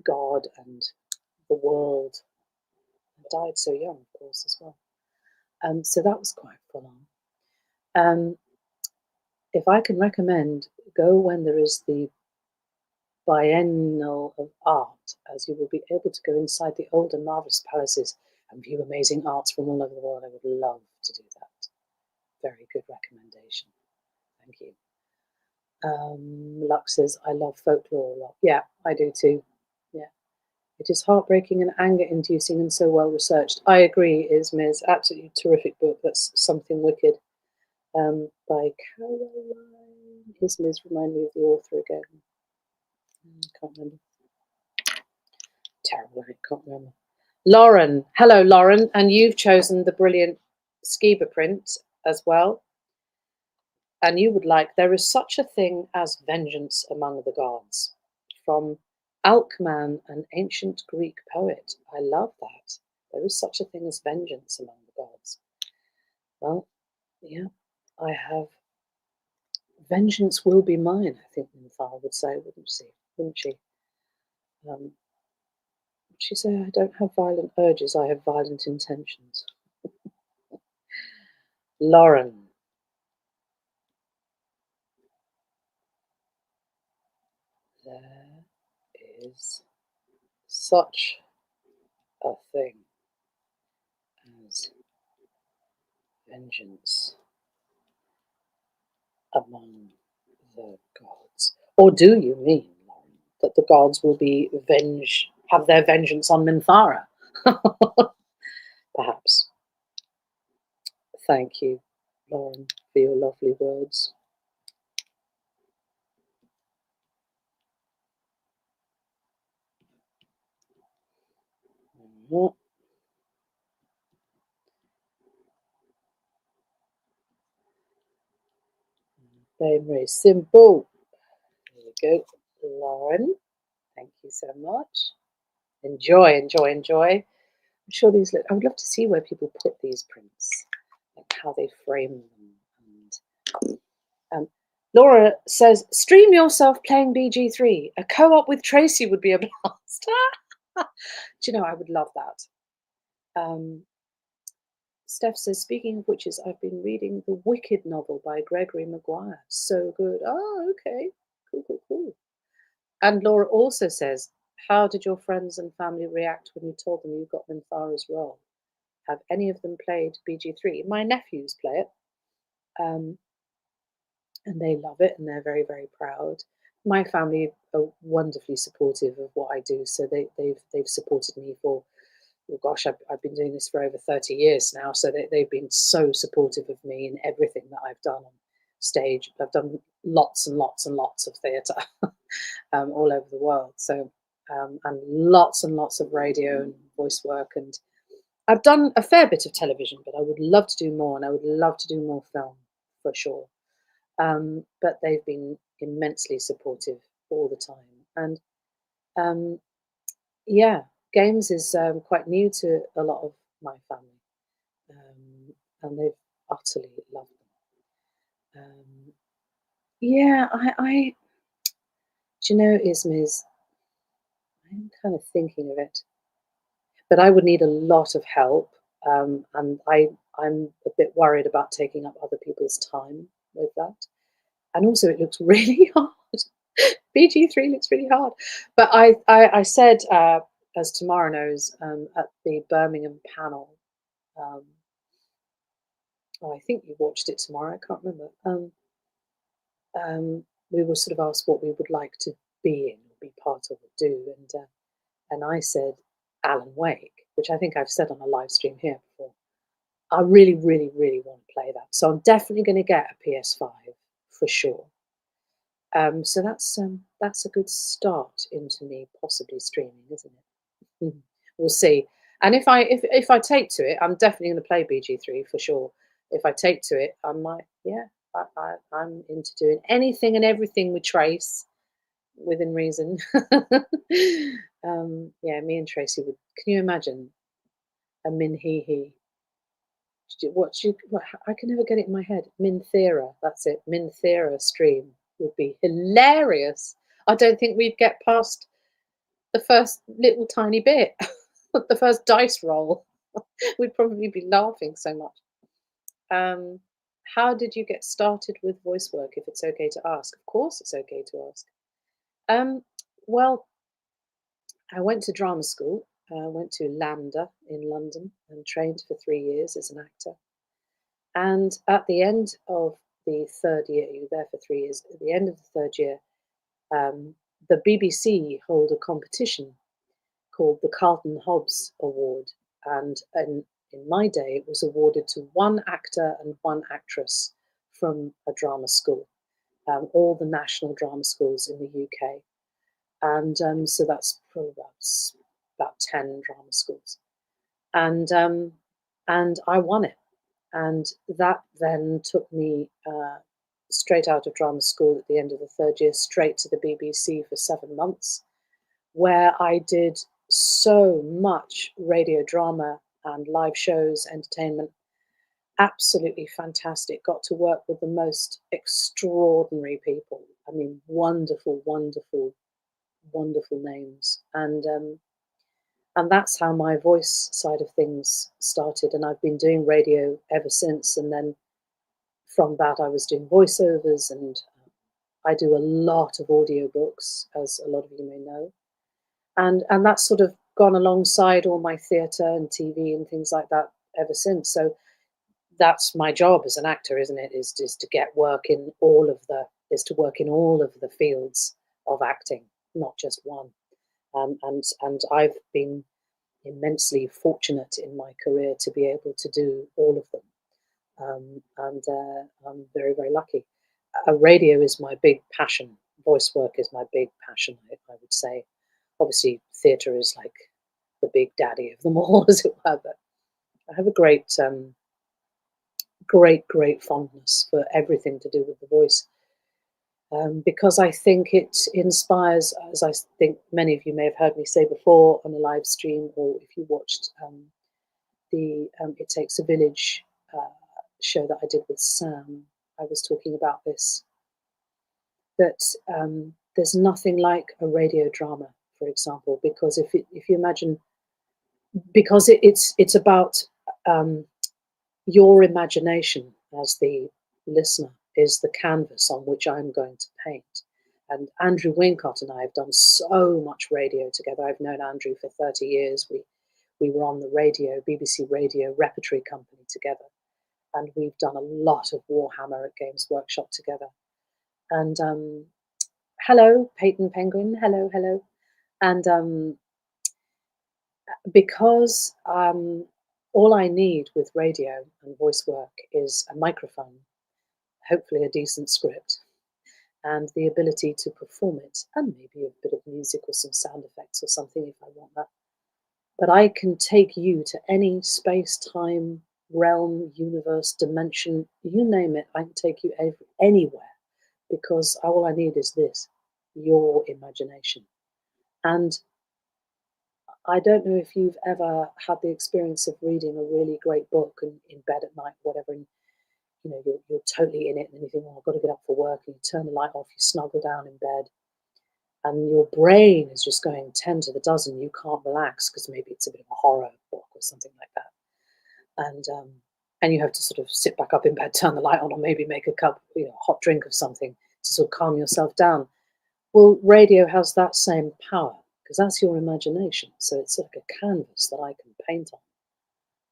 God and the world. And died so young, of course, as well. So that was quite full on. If I can recommend, go when there is the Biennial of Art, as you will be able to go inside the old and marvelous palaces and view amazing arts from all over the world. I would love to do that. Very good recommendation. Thank you. Lux says, I love folklore a lot. Yeah, I do too. Yeah. It is heartbreaking and anger inducing and so well researched. I agree, Ms. Absolutely terrific book. That's Something Wicked, by Caroline. Ms. Remind me of the author again. Can't remember. Terrible, I can't remember. Lauren, hello, Lauren, and you've chosen the brilliant Skiba print as well. And you would like There is Such a Thing as Vengeance Among the Gods, from Alcman, an ancient Greek poet. I love that. There is such a thing as vengeance among the gods. Well, yeah, I have. Vengeance will be mine, I think Minthara would say, Wouldn't she? She said, I don't have violent urges, I have violent intentions. Lauren. There is such a thing as vengeance among the gods. Or do you mean, Lauren, that the gods will have their vengeance on Minthara? Perhaps. Thank you, Lauren, for your lovely words. Mhm. Very simple. There we go. Lauren, thank you so much. Enjoy, enjoy, enjoy. I'm sure these look, I would love to see where people put these prints, like how they frame them. And Laura says, stream yourself playing BG3. A co-op with Tracy would be a blast. Do you know, I would love that. Steph says, speaking of witches, I've been reading the Wicked novel by Gregory Maguire. So good. Oh, okay. Cool, cool, cool. And Laura also says, how did your friends and family react when you told them you got Minthara's role? Have any of them played BG3? My nephews play it, um, and they love it, and they're very, very proud. My family are wonderfully supportive of what I do, so they've supported me for, oh gosh, I've been doing this for over 30 years now, so they've been so supportive of me in everything that I've done on stage. I've done lots and lots and lots of theatre all over the world, so and lots of radio and voice work, and I've done a fair bit of television, but I would love to do more, and I would love to do more film for sure. But they've been immensely supportive all the time, and um, yeah, games is quite new to a lot of my family, and they've utterly loved them. Yeah, do you know, Ismiz, I'm kind of thinking of it, but I would need a lot of help, and I'm a bit worried about taking up other people's time with that. And also, it looks really hard. BG3 looks really hard. But I said, as Tamara knows, at the Birmingham panel, um, oh, I think you watched it tomorrow. I can't remember. We were sort of asked what we would like to be in, or be part of, or do, and I said Alan Wake, which I think I've said on a live stream here before. I really, really, really want to play that, so I'm definitely going to get a PS5 for sure. So that's a good start into me possibly streaming, isn't it? We'll see. And if I take to it, I'm definitely going to play BG3 for sure. If I take to it, I might. Yeah, I'm into doing anything and everything with Trace within reason. Yeah, me and Tracy would. Can you imagine a Minhihi? What, I can never get it in my head. Minthara, that's it. Minthara stream would be hilarious. I don't think we'd get past the first little tiny bit, the first dice roll. We'd probably be laughing so much. Um, how did you get started with voice work? If it's okay to ask, of course it's okay to ask. Um, well, I went to drama school. I went to LAMDA in London and trained for 3 years as an actor. And at the end of the third year, you were there for 3 years. At the end of the third year, the BBC hold a competition called the Carlton Hobbs Award, and in my day, it was awarded to one actor and one actress from a drama school, all the national drama schools in the UK, and so that's probably about 10 drama schools, and I won it, and that then took me straight out of drama school at the end of the third year, straight to the BBC for 7 months, where I did so much radio drama and live shows, entertainment. Absolutely fantastic. Got to work with the most extraordinary people. I mean, wonderful, wonderful, wonderful names. And that's how my voice side of things started. And I've been doing radio ever since. And then from that, I was doing voiceovers, and I do a lot of audiobooks, as a lot of you may know. And that's sort of gone alongside all my theatre and TV and things like that ever since. So that's my job as an actor, isn't it? Is just to get work in all of the is to work in all of the fields of acting, not just one. And I've been immensely fortunate in my career to be able to do all of them. And I'm very, very lucky. Radio is my big passion. Voice work is my big passion, I would say. Obviously, theatre is like the big daddy of them all, as it were. But I have a great fondness for everything to do with the voice, because I think it inspires, as I think many of you may have heard me say before on a live stream, or if you watched the It Takes a Village show that I did with Sam. I was talking about this, that there's nothing like a radio drama, for example, because if you imagine, because it's about um, your imagination as the listener is the canvas on which I'm going to paint. And Andrew Wincott and I have done so much radio together. I've known Andrew for 30 years. We were on the radio, BBC Radio Repertory Company together, and we've done a lot of Warhammer at Games Workshop together. And hello, Peyton Penguin. Hello, hello. And because all I need with radio and voice work is a microphone, hopefully a decent script, and the ability to perform it, and maybe a bit of music or some sound effects or something if I want that. But I can take you to any space, time, realm, universe, dimension, you name it, I can take you anywhere, because all I need is this, your imagination. And I don't know if you've ever had the experience of reading a really great book and in bed at night, whatever, and you're totally in it, and you think, "Oh, I've got to get up for work," and you turn the light off, you snuggle down in bed, and your brain is just going 10 to the dozen. You can't relax because maybe it's a bit of a horror book or something like that, and you have to sort of sit back up in bed, turn the light on, or maybe make a cup, hot drink of something to sort of calm yourself down. Well, radio has that same power because that's your imagination. So it's like a canvas that I can paint on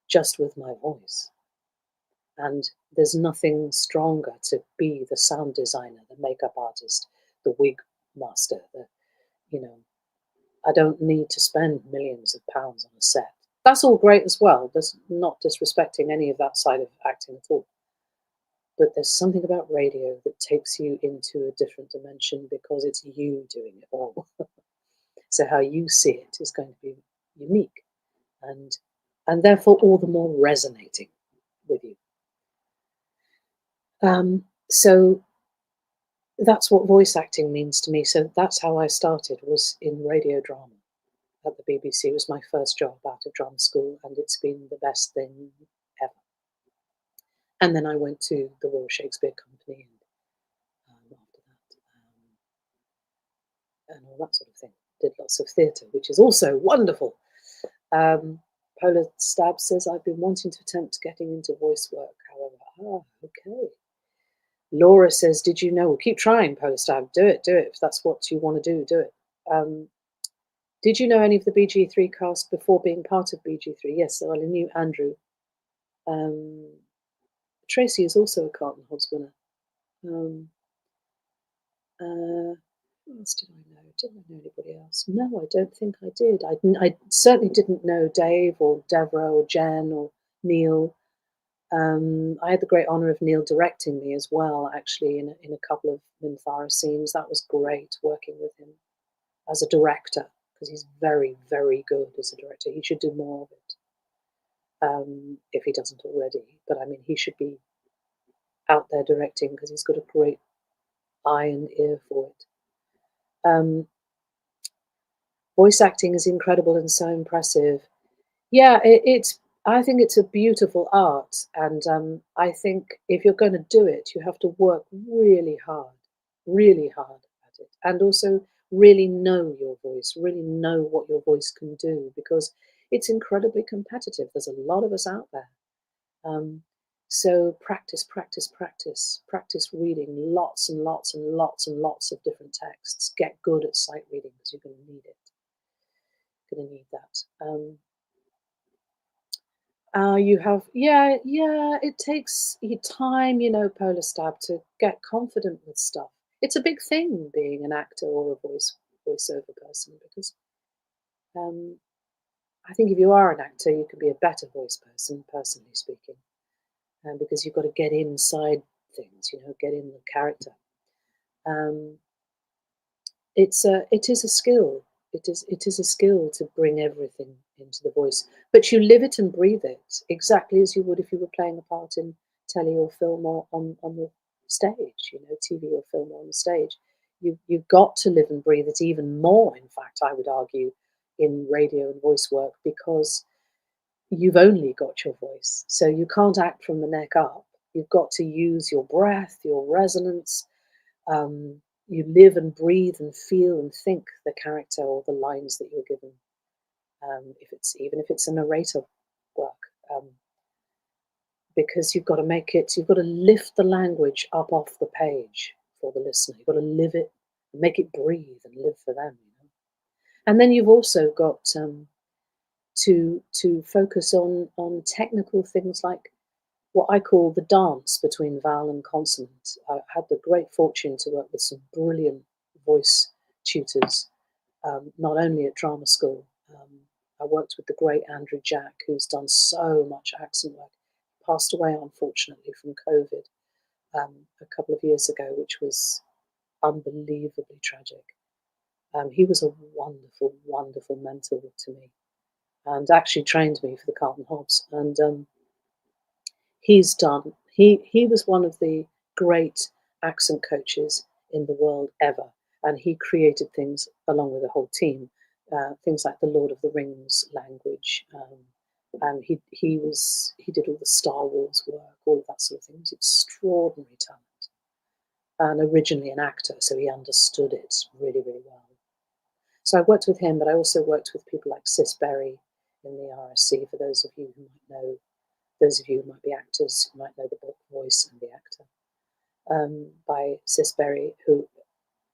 just with my voice. And there's nothing stronger to be the sound designer, the makeup artist, the wig master. I don't need to spend millions of pounds on a set. That's all great as well. There's not disrespecting any of that side of acting at all. But there's something about radio that takes you into a different dimension because it's you doing it all. So how you see it is going to be unique and therefore all the more resonating with you. So that's what voice acting means to me. So that's how I started, was in radio drama at the BBC. It was my first job out of drama school, and it's been the best thing ever. And then I went to the Royal Shakespeare Company, and after that, and all that sort of thing. Did lots of theatre, which is also wonderful. Polar Stab says, I've been wanting to attempt getting into voice work, however. Okay. Laura says, did you know? Well, keep trying, Polar Stab. Do it. If that's what you want to do, do it. Did you know any of the BG3 cast before being part of BG3? Yes, so I knew Andrew. Tracy is also a Carlton Hobbs winner. Who else did I know? Did I know anybody else? No, I don't think I did. I certainly didn't know Dave or Deborah or Jen or Neil. I had the great honour of Neil directing me as well, actually, in a couple of Minthara scenes. That was great working with him as a director, because he's very, very good as a director. He should do more of it, if he doesn't already. But I mean, he should be out there directing because he's got a great eye and ear for it. Voice acting is incredible and so impressive. Yeah, I think it's a beautiful art, and I think if you're going to do it, you have to work really hard at it, and also really know your voice, really know what your voice can do, because it's incredibly competitive. There's a lot of us out there. So practice reading lots and lots and lots and lots of different texts. Get good at sight reading because you're going to need it. Going to need that. You have, yeah, it takes time, Polar Stab, to get confident with stuff. It's a big thing being an actor or a voiceover person, because I think if you are an actor, you can be a better voice person, personally speaking, because you've got to get inside things, get in the character. Um, it is a skill. It is a skill to bring everything into the voice, but you live it and breathe it exactly as you would if you were playing a part in telly or film or on the stage, TV or film or on the stage. You've got to live and breathe it even more. In fact, I would argue in radio and voice work because you've only got your voice, so you can't act from the neck up. You've got to use your breath, your resonance, you live and breathe and feel and think the character or the lines that you're given. If it's even if it's a narrator work, um, because you've got to make it, you've got to lift the language up off the page for the listener. You've got to live it, make it breathe and live for them. And then you've also got to focus on technical things like what I call the dance between vowel and consonant. I had the great fortune to work with some brilliant voice tutors, not only at drama school. Um, I worked with the great Andrew Jack, who's done so much accent work. Passed away, unfortunately, from COVID a couple of years ago, which was unbelievably tragic. He was a wonderful, wonderful mentor to me and actually trained me for the Carlton Hobbs. And he was one of the great accent coaches in the world ever, and he created things along with the whole team, things like the Lord of the Rings language, and he did all the Star Wars work, all of that sort of thing. He was extraordinary talent, and originally an actor, so he understood it really, really well. So I worked with him, but I also worked with people like Sis Berry in the RSC. For those of you who might know, those of you who might be actors, who might know the book Voice and the Actor, by Sis Berry, who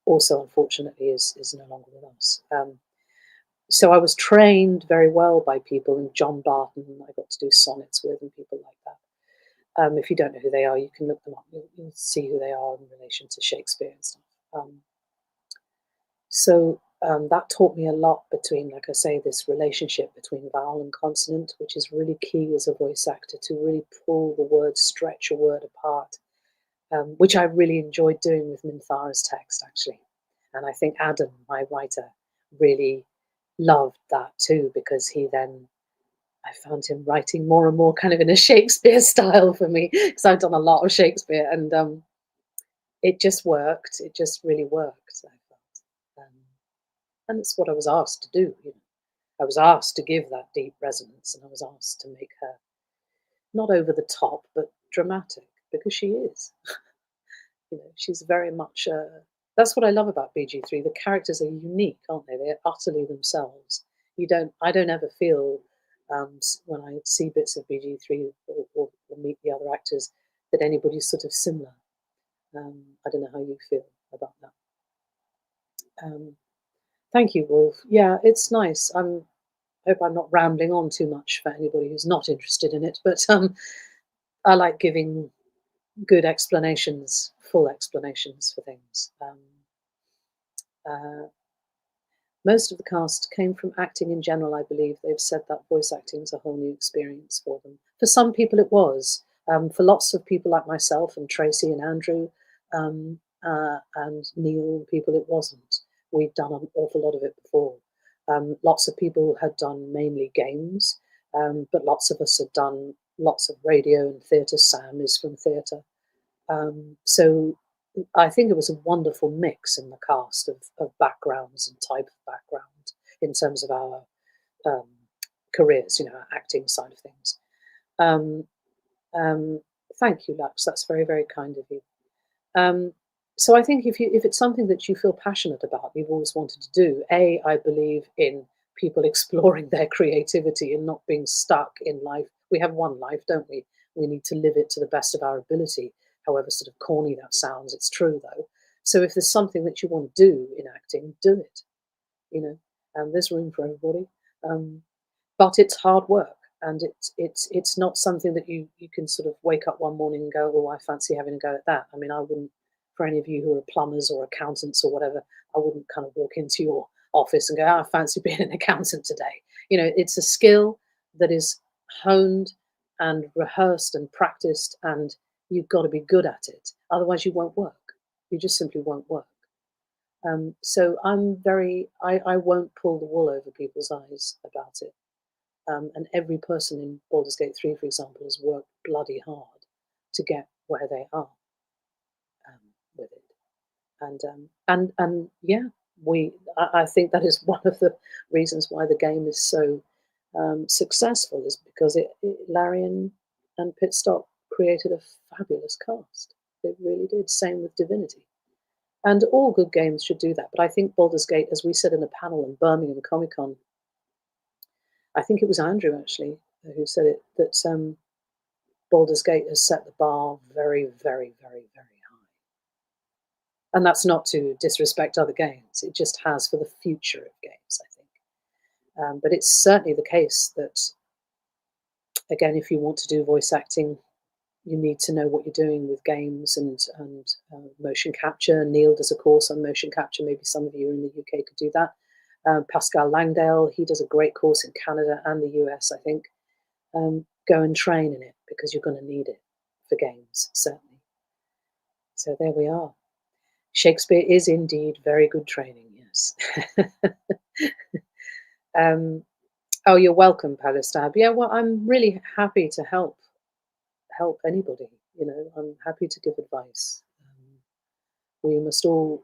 also unfortunately is no longer with us. So I was trained very well by people, and John Barton I got to do sonnets with, and people like that. If you don't know who they are, you can look them up. You'll see who they are in relation to Shakespeare and stuff. So that taught me a lot between, like I say, this relationship between vowel and consonant, which is really key as a voice actor to really pull the word, stretch a word apart, which I really enjoyed doing with Minthara's text, actually. And I think Adam, my writer, really loved that too, because I found him writing more and more kind of in a Shakespeare style for me, because I've done a lot of Shakespeare, and it just worked. It just really worked, I felt. And it's what I was asked to do. I was asked to give that deep resonance, and I was asked to make her not over the top, but dramatic, because she is. She's very much. That's what I love about BG3. The characters are unique, aren't they? They're utterly themselves. I don't ever feel when I see bits of BG3 or meet the other actors that anybody's sort of similar. I don't know how you feel about that. Um, Thank you, Wolf. Yeah, it's nice. Hope I'm not rambling on too much for anybody who's not interested in it, but I like giving good explanations, full explanations for things. Uh, Most of the cast came from acting in general, I believe. They've said that voice acting is a whole new experience for them. For some people, it was. For lots of people like myself and Tracy and Andrew and Neil and people, it wasn't. We'd done an awful lot of it before. Lots of people had done mainly games, but lots of us had done lots of radio and theatre. Sam is from theatre. So I think it was a wonderful mix in the cast of backgrounds and type of background in terms of our um, careers, our acting side of things. Um, Thank you, Lux. That's very, very kind of you. Um, so I think if it's something that you feel passionate about, you've always wanted to do. I believe in people exploring their creativity and not being stuck in life. We have one life, don't we? We need to live it to the best of our ability. However sort of corny that sounds, it's true though. So if there's something that you want to do in acting, do it. You know, there's room for everybody. Um, but it's hard work, and it's not something that you can sort of wake up one morning and go, oh, I fancy having a go at that. I mean, I wouldn't, for any of you who are plumbers or accountants or whatever, I wouldn't kind of walk into your office and go, oh, I fancy being an accountant today. It's a skill that is honed and rehearsed and practiced, and you've got to be good at it. Otherwise, you won't work. You just simply won't work. So I won't pull the wool over people's eyes about it. And every person in Baldur's Gate 3, for example, has worked bloody hard to get where they are with it. And yeah, I think that is one of the reasons why the game is so successful, is because Larry and Pitstop created a fabulous cast. They really did. Same with Divinity. And all good games should do that. But I think Baldur's Gate, as we said in a panel in Birmingham Comic Con, I think it was Andrew actually who said it, that Baldur's Gate has set the bar very, very, very, very high. And that's not to disrespect other games. It just has for the future of games, I think. But it's certainly the case that, again, if you want to do voice acting, you need to know what you're doing with games and motion capture. Neil does a course on motion capture. Maybe some of you in the UK could do that. Pascal Langdale, he does a great course in Canada and the US, I think. Go and train in it, because you're going to need it for games, certainly. So there we are. Shakespeare is indeed very good training, yes. Oh, you're welcome, Palestab. Yeah, well, I'm really happy to help anybody. I'm happy to give advice. We must all,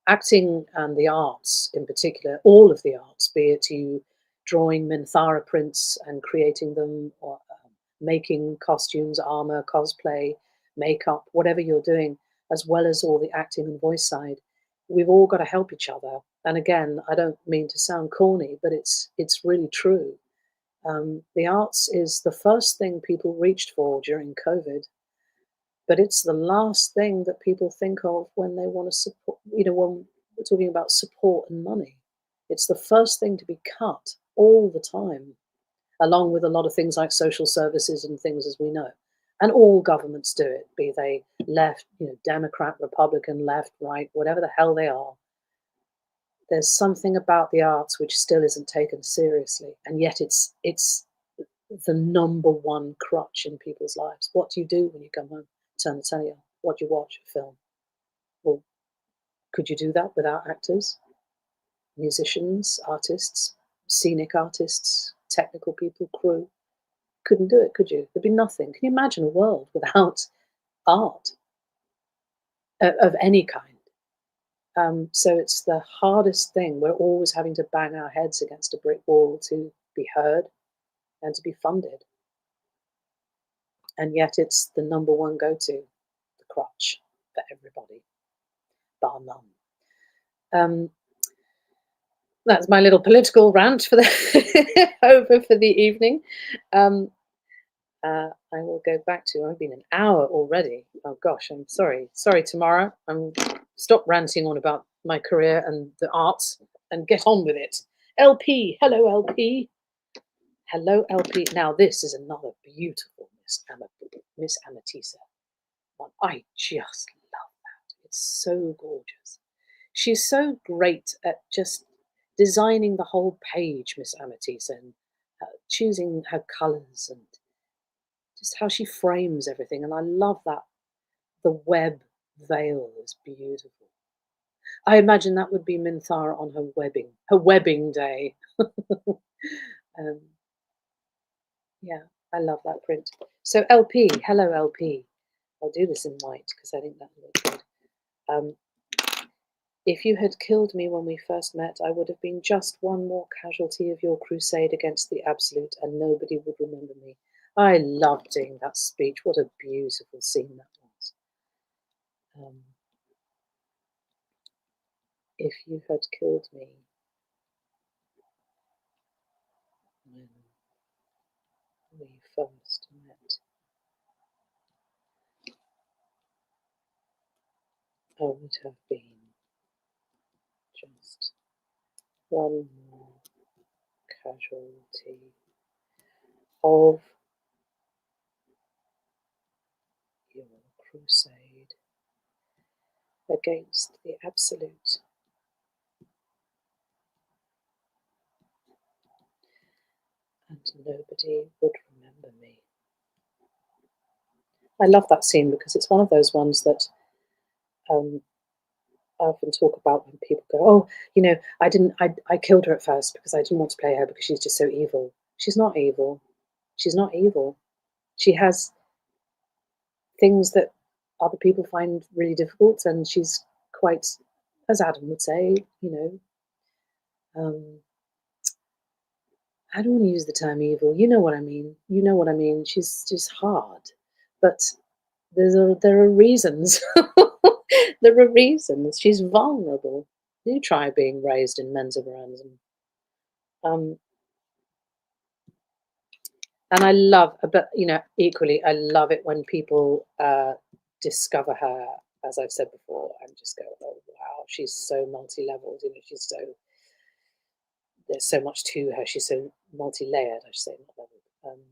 acting and the arts in particular, all of the arts, be it you drawing Minthara prints and creating them, or making costumes, armor, cosplay, makeup, whatever you're doing, as well as all the acting and voice side, we've all got to help each other. And again, I don't mean to sound corny, but it's really true. The arts is the first thing people reached for during COVID, but it's the last thing that people think of when they want to support, when we're talking about support and money. It's the first thing to be cut all the time, along with a lot of things like social services and things, as we know. And all governments do it, be they left, Democrat, Republican, left, right, whatever the hell they are. There's something about the arts which still isn't taken seriously, and yet it's the number one crutch in people's lives. What do you do when you come home? Turn the telly on. What do you watch? A film. Well, could you do that without actors, musicians, artists, scenic artists, technical people, crew? Couldn't do it, could you? There'd be nothing. Can you imagine a world without art of any kind? So it's the hardest thing. We're always having to bang our heads against a brick wall to be heard and to be funded. And yet it's the number one go-to, the crutch for everybody, bar none. That's my little political rant for the over for the evening. I will go back to, I've been an hour already. Oh gosh, I'm sorry. Sorry, Tamara. Stop ranting on about my career and the arts and get on with it. LP, hello LP. Hello LP. Now this is another beautiful Miss Amatisa one. I just love that. It's so gorgeous. She's so great at just designing the whole page, Miss Amatisa, and choosing her colours and just how she frames everything. And I love that the web veil is beautiful. I imagine that would be Minthara on her webbing day. Yeah, I love that print. So LP, hello LP. I'll do this in white because I think that will look good. If you had killed me when we first met, I would have been just one more casualty of your crusade against the absolute, and nobody would remember me. I loved doing that speech. What a beautiful scene that was. If you had killed me when we first met, I would have been just one more casualty of your crusade against the absolute. and nobody would remember me. I love that scene because it's one of those ones that um, I often talk about when people go, "Oh, I killed her at first because I didn't want to play her because she's just so evil." She's not evil. She's not evil. She has things that other people find really difficult, and she's quite, as Adam would say, um, I don't want to use the term evil. You know what I mean. You know what I mean. She's just hard, but there are reasons. There are reasons. She's vulnerable. You try being raised in Menzoberranzan. Um, and I love, but equally, I love it when people discover her, as I've said before, and just go, "Oh wow, she's so multi-leveled. She's so there's so much to her. She's so multi-layered. I should say, not leveled."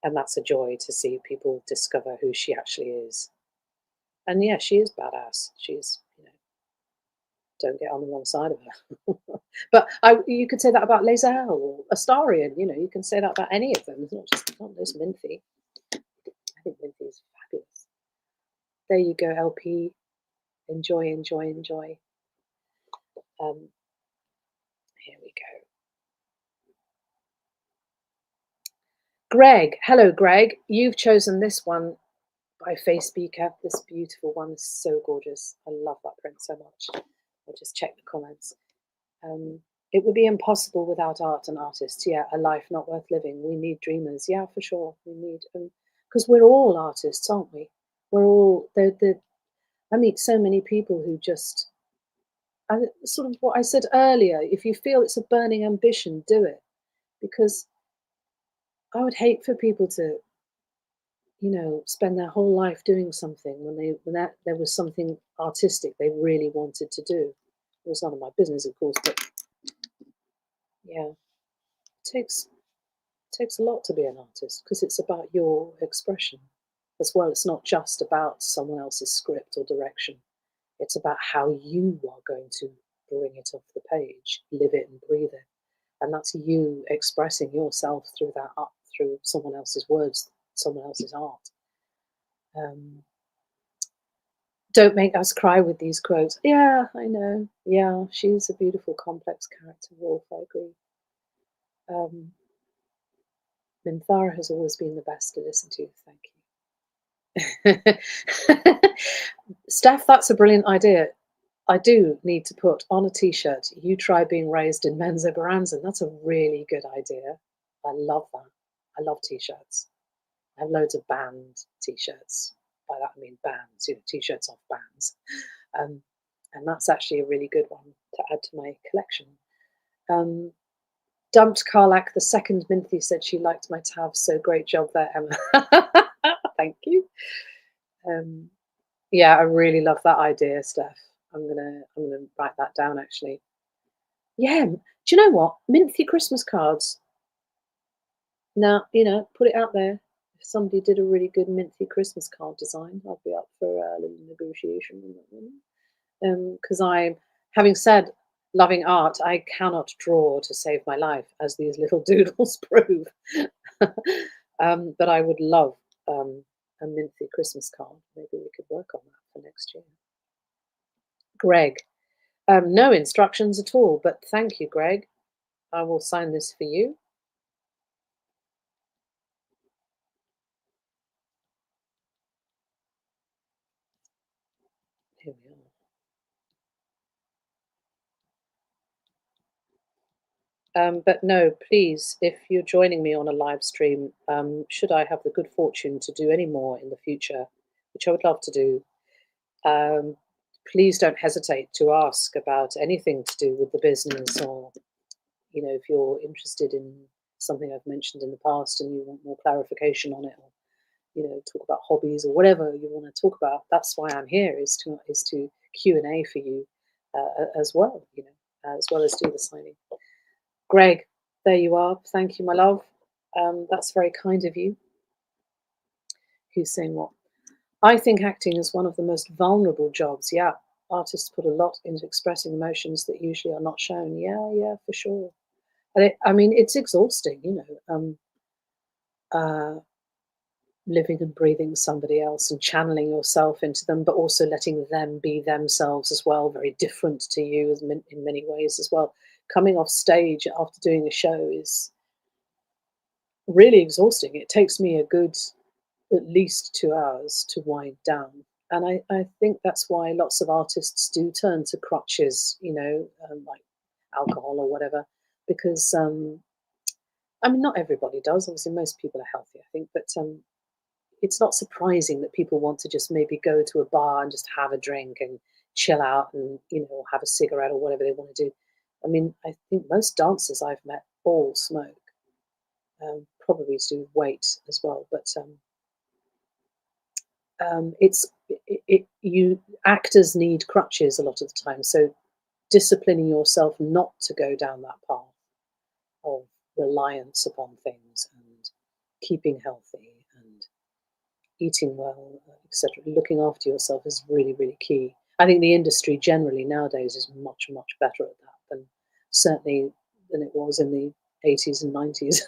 And that's a joy to see people discover who she actually is. And yeah, she is badass. She's don't get on the wrong side of her. But you could say that about Lae'zel or Astarion. You can say that about any of them. It's not just Minthie. I think Minthie is fabulous. There you go, LP. Enjoy, enjoy, enjoy. Here we go. Greg, hello, Greg. You've chosen this one by Face Speaker. This beautiful one is so gorgeous. I love that print so much. I'll just check the comments. It would be impossible without art and artists. Yeah, a life not worth living. We need dreamers. Yeah, for sure. We need, because we're all artists, aren't we? We're all, I meet so many people who just, sort of what I said earlier, if you feel it's a burning ambition, do it. Because I would hate for people to, spend their whole life doing something when there was something artistic they really wanted to do. It was none of my business, of course, but yeah, it takes a lot to be an artist because it's about your expression as well. It's not just about someone else's script or direction. It's about how you are going to bring it off the page, live it and breathe it. And that's you expressing yourself through that art, through someone else's words, someone else's art. Don't make us cry with these quotes. Yeah, I know. Yeah, she's a beautiful, complex character, Wolf. I agree. Minthara has always been the best to listen to. Thank you. Steph, that's a brilliant idea. I do need to put on a t-shirt, "You try being raised in Menzoberranzan." That's a really good idea. I love that. I love t-shirts. I have loads of band t-shirts. By that I mean bands, t-shirts off bands. And that's actually a really good one to add to my collection. Dumped Carlac, the second Minthie, said she liked my tabs, so great job there, Emma. Thank you. Yeah, I really love that idea, Steph. I'm gonna write that down actually. Yeah, do you know what? Minthie Christmas cards. Now, put it out there. If somebody did a really good Minthie Christmas card design, I'd be up for a little negotiation on that one. Because having said loving art, I cannot draw to save my life, as these little doodles prove. But I would love a Minthie Christmas card. Maybe we could work on that for next year. Greg, no instructions at all, but thank you, Greg. I will sign this for you. Here we are. But no, please, if you're joining me on a live stream, should I have the good fortune to do any more in the future, which I would love to do, please don't hesitate to ask about anything to do with the business, or if you're interested in something I've mentioned in the past and you want more clarification on it, or talk about hobbies or whatever you want to talk about. That's why I'm here, is to Q&A for you as well, as well as do the signing. Greg, there you are. Thank you, my love. That's very kind of you. Who's saying what? I think acting is one of the most vulnerable jobs. Yeah, artists put a lot into expressing emotions that usually are not shown. Yeah, for sure. And I mean, it's exhausting, uh, living and breathing somebody else and channeling yourself into them, but also letting them be themselves as well, very different to you in many ways as well. Coming off stage after doing a show is really exhausting. It takes me a good at least 2 hours to wind down. And I think that's why lots of artists do turn to crutches, like alcohol or whatever, because I mean, not everybody does. Obviously, most people are healthy, I think, but it's not surprising that people want to just maybe go to a bar and just have a drink and chill out and have a cigarette or whatever they want to do. I mean, I think most dancers I've met all smoke, probably to do with weight as well. But it's you actors need crutches a lot of the time. So disciplining yourself not to go down that path of reliance upon things and keeping healthy and eating well, etc. Looking after yourself is really, really key. I think the industry generally nowadays is much, much better at that certainly than it was in the 80s and 90s,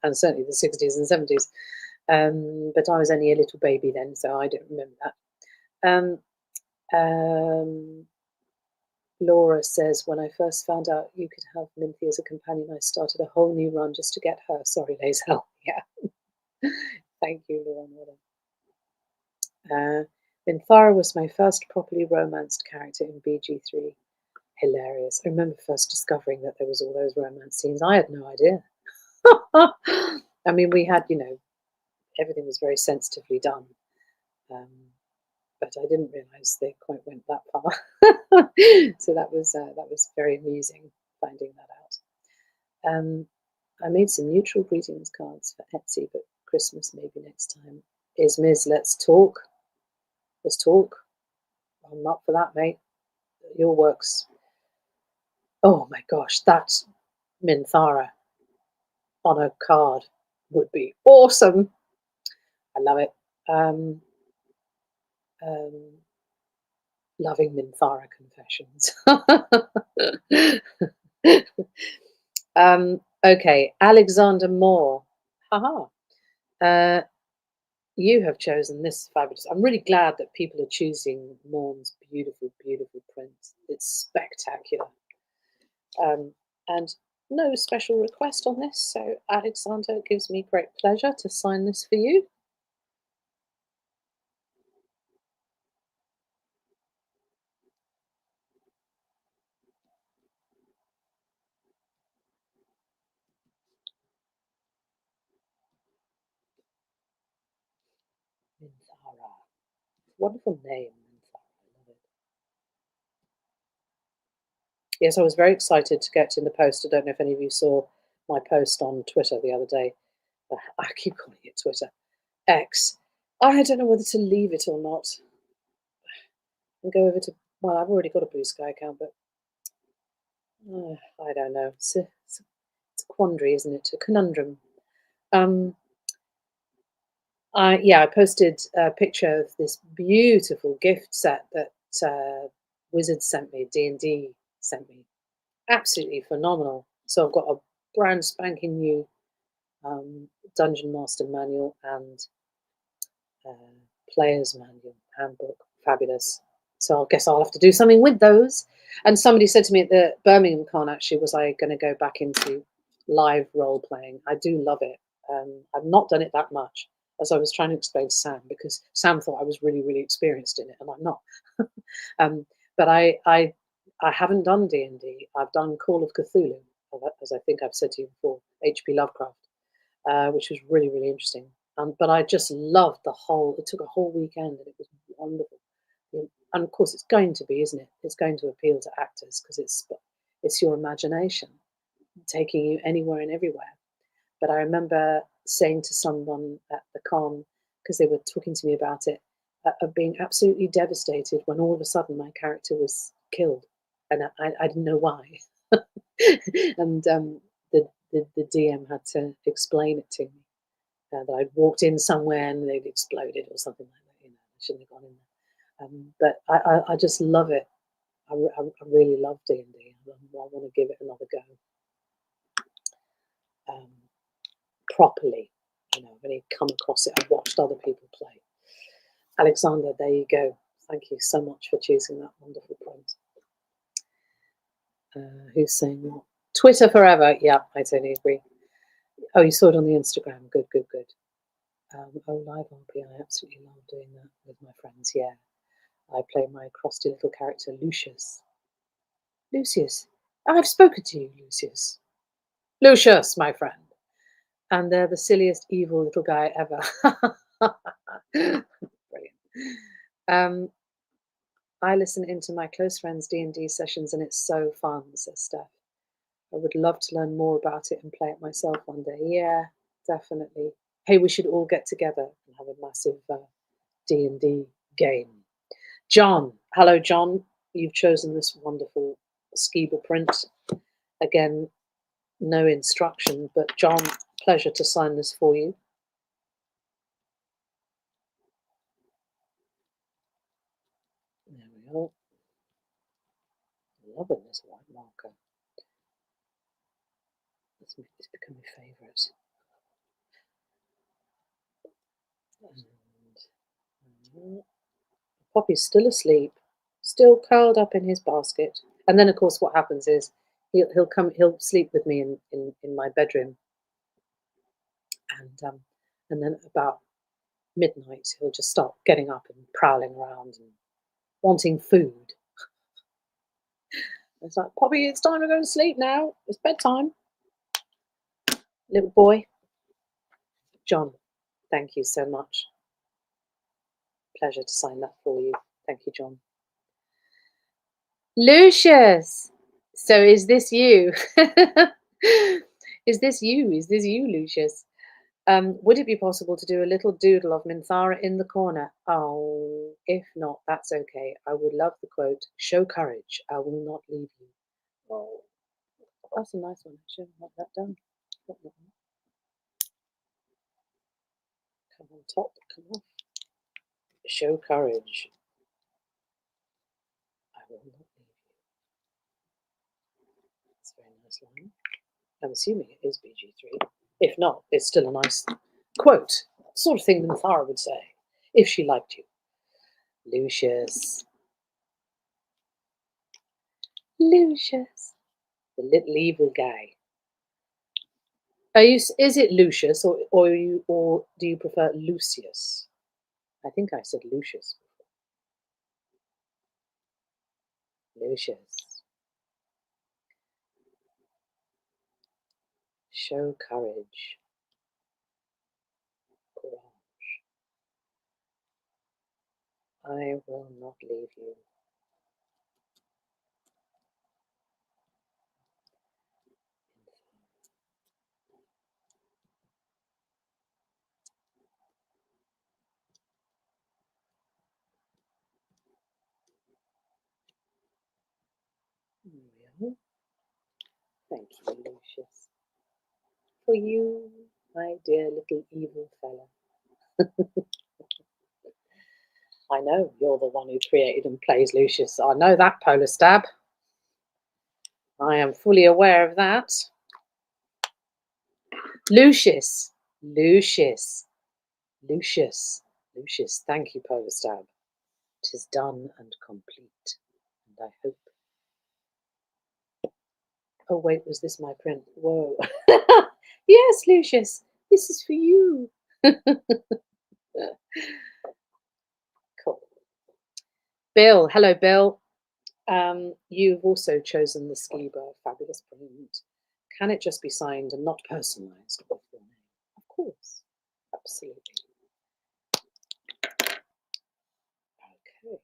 and certainly the 60s and 70s. But I was only a little baby then, so I don't remember that. Um, Laura says, when I first found out you could have Minthie as a companion, I started a whole new run just to get her. Sorry, Lazel. Yeah. Thank you, Laura. Minthara was my first properly romanced character in BG3. Hilarious. I remember first discovering that there was all those romance scenes. I had no idea. I mean, we had, everything was very sensitively done. Um, but I didn't realise they quite went that far. So that was very amusing finding that out. I made some neutral greetings cards for Etsy, but Christmas maybe next time. Is Ms. Let's talk. Let's talk. I'm up for that, mate. Your work's, oh my gosh, that Minthara on a card would be awesome. I love it. Um, um, Loving Minthara confessions. Okay, Alexander Moore. Haha. Uh, you have chosen this fabulous. I'm really glad that people are choosing Morn's beautiful, beautiful print. It's spectacular. And no special request on this, so Alexander, it gives me great pleasure to sign this for you. Minthara. Wonderful name, Minthara. I love it. Yes, I was very excited to get in the post. I don't know if any of you saw my post on Twitter the other day. I keep calling it Twitter. X. I don't know whether to leave it or not and go over to, well, I've already got a Blue Sky account, but I don't know. It's a quandary, isn't it? A conundrum. Um, I posted a picture of this beautiful gift set that Wizards sent me, D&D sent me. Absolutely phenomenal. So I've got a brand spanking new Dungeon Master manual and player's manual handbook. Fabulous. So I guess I'll have to do something with those. And somebody said to me at the Birmingham Con, actually, was I going to go back into live role playing? I do love it. I've not done it that much, as I was trying to explain to Sam, because Sam thought I was really, really experienced in it, and I'm not. But I haven't done D&D. I've done Call of Cthulhu, as I think I've said to you before, H.P. Lovecraft, which was really, really interesting. But I just loved the whole. It took a whole weekend, and it was wonderful. And of course, it's going to be, isn't it? It's going to appeal to actors because it's your imagination taking you anywhere and everywhere. But I remember saying to someone at the con, because they were talking to me about it, of being absolutely devastated when all of a sudden my character was killed, and I didn't know why. And the DM had to explain it to me, that I'd walked in somewhere and they'd exploded or something like that. I shouldn't have gone in there. But I just love it. I really love D&D. I want to give it another go. properly. You know, I've only come across it. I've watched other people play. Alexander, there you go. Thank you so much for choosing that wonderful print. Who's saying what? Twitter forever. Yeah, I totally agree. Oh, you saw it on the Instagram. Good, good, good. Oh, live RP. I absolutely love doing that with my friends. Yeah. I play my crusty little character, Lucius. Lucius. I've spoken to you, Lucius. Lucius, my friend. And they're the silliest, evil little guy ever. Brilliant. I listen into my close friends' D&D sessions and it's so fun, says Steph. I would love to learn more about it and play it myself one day. Yeah, definitely. Hey, we should all get together and have a massive D&D game. John, hello, John. You've chosen this wonderful Skiba print. Again, no instruction, but John, pleasure to sign this for you. There we are. Loving this white marker. It's become my favourite. And Poppy's still asleep, still curled up in his basket. And then, of course, what happens is he'll sleep with me in my bedroom, and then about midnight he'll just start getting up and prowling around and wanting food. It's like, Poppy, it's time to go to sleep now. It's bedtime. Little boy. John, thank you so much. Pleasure to sign that for you. Thank you, John. Lucius! So is this you? Is this you? Is this you, Lucius? Would it be possible to do a little doodle of Minthara in the corner? Oh, if not, that's okay. I would love the quote, show courage, I will not leave you. Oh, that's a nice one. I should write that down. Come on top, come on. Show courage. I will not leave you. That's a very nice line. I'm assuming it is BG3. If not, it's still a nice quote. Sort of thing Minthara would say, if she liked you. Lucius. Lucius. The little evil guy. Is it Lucius or do you prefer Lucius? I think I said Lucius before. Lucius. Show courage. Courage. I will not leave you. Thank you, Lucius. For you, my dear little evil fella. I know you're the one who created and plays Lucius. I know that, Polar Stab. I am fully aware of that. Lucius. Lucius. Lucius. Lucius. Thank you, Polar Stab. 'Tis done and complete. And I hope. Oh, wait, was this my print? Whoa. Yes, Lucius. This is for you. Cool. Bill. Hello, Bill. You've also chosen the Skiba fabulous print. Can it just be signed and not personalised with your name? Of course, absolutely. Okay.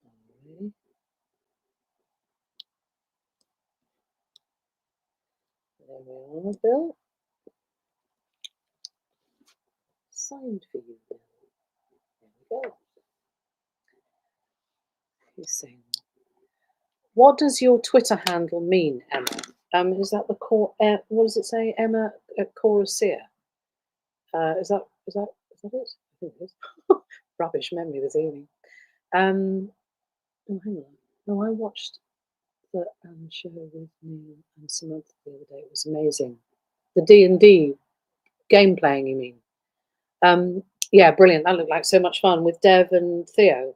Alrighty. There we are, Bill. Signed for you, Bill. There we go. Who's saying that? What does your Twitter handle mean, Emma? Is that the core? What does it say, Emma Coracia? Is that it? I think it is. Rubbish memory this evening. Oh, hang on. No, I watched show with Neil and Samantha the other day. It was amazing. The D&D game playing, you mean? Yeah, brilliant. That looked like so much fun with Dev and Theo.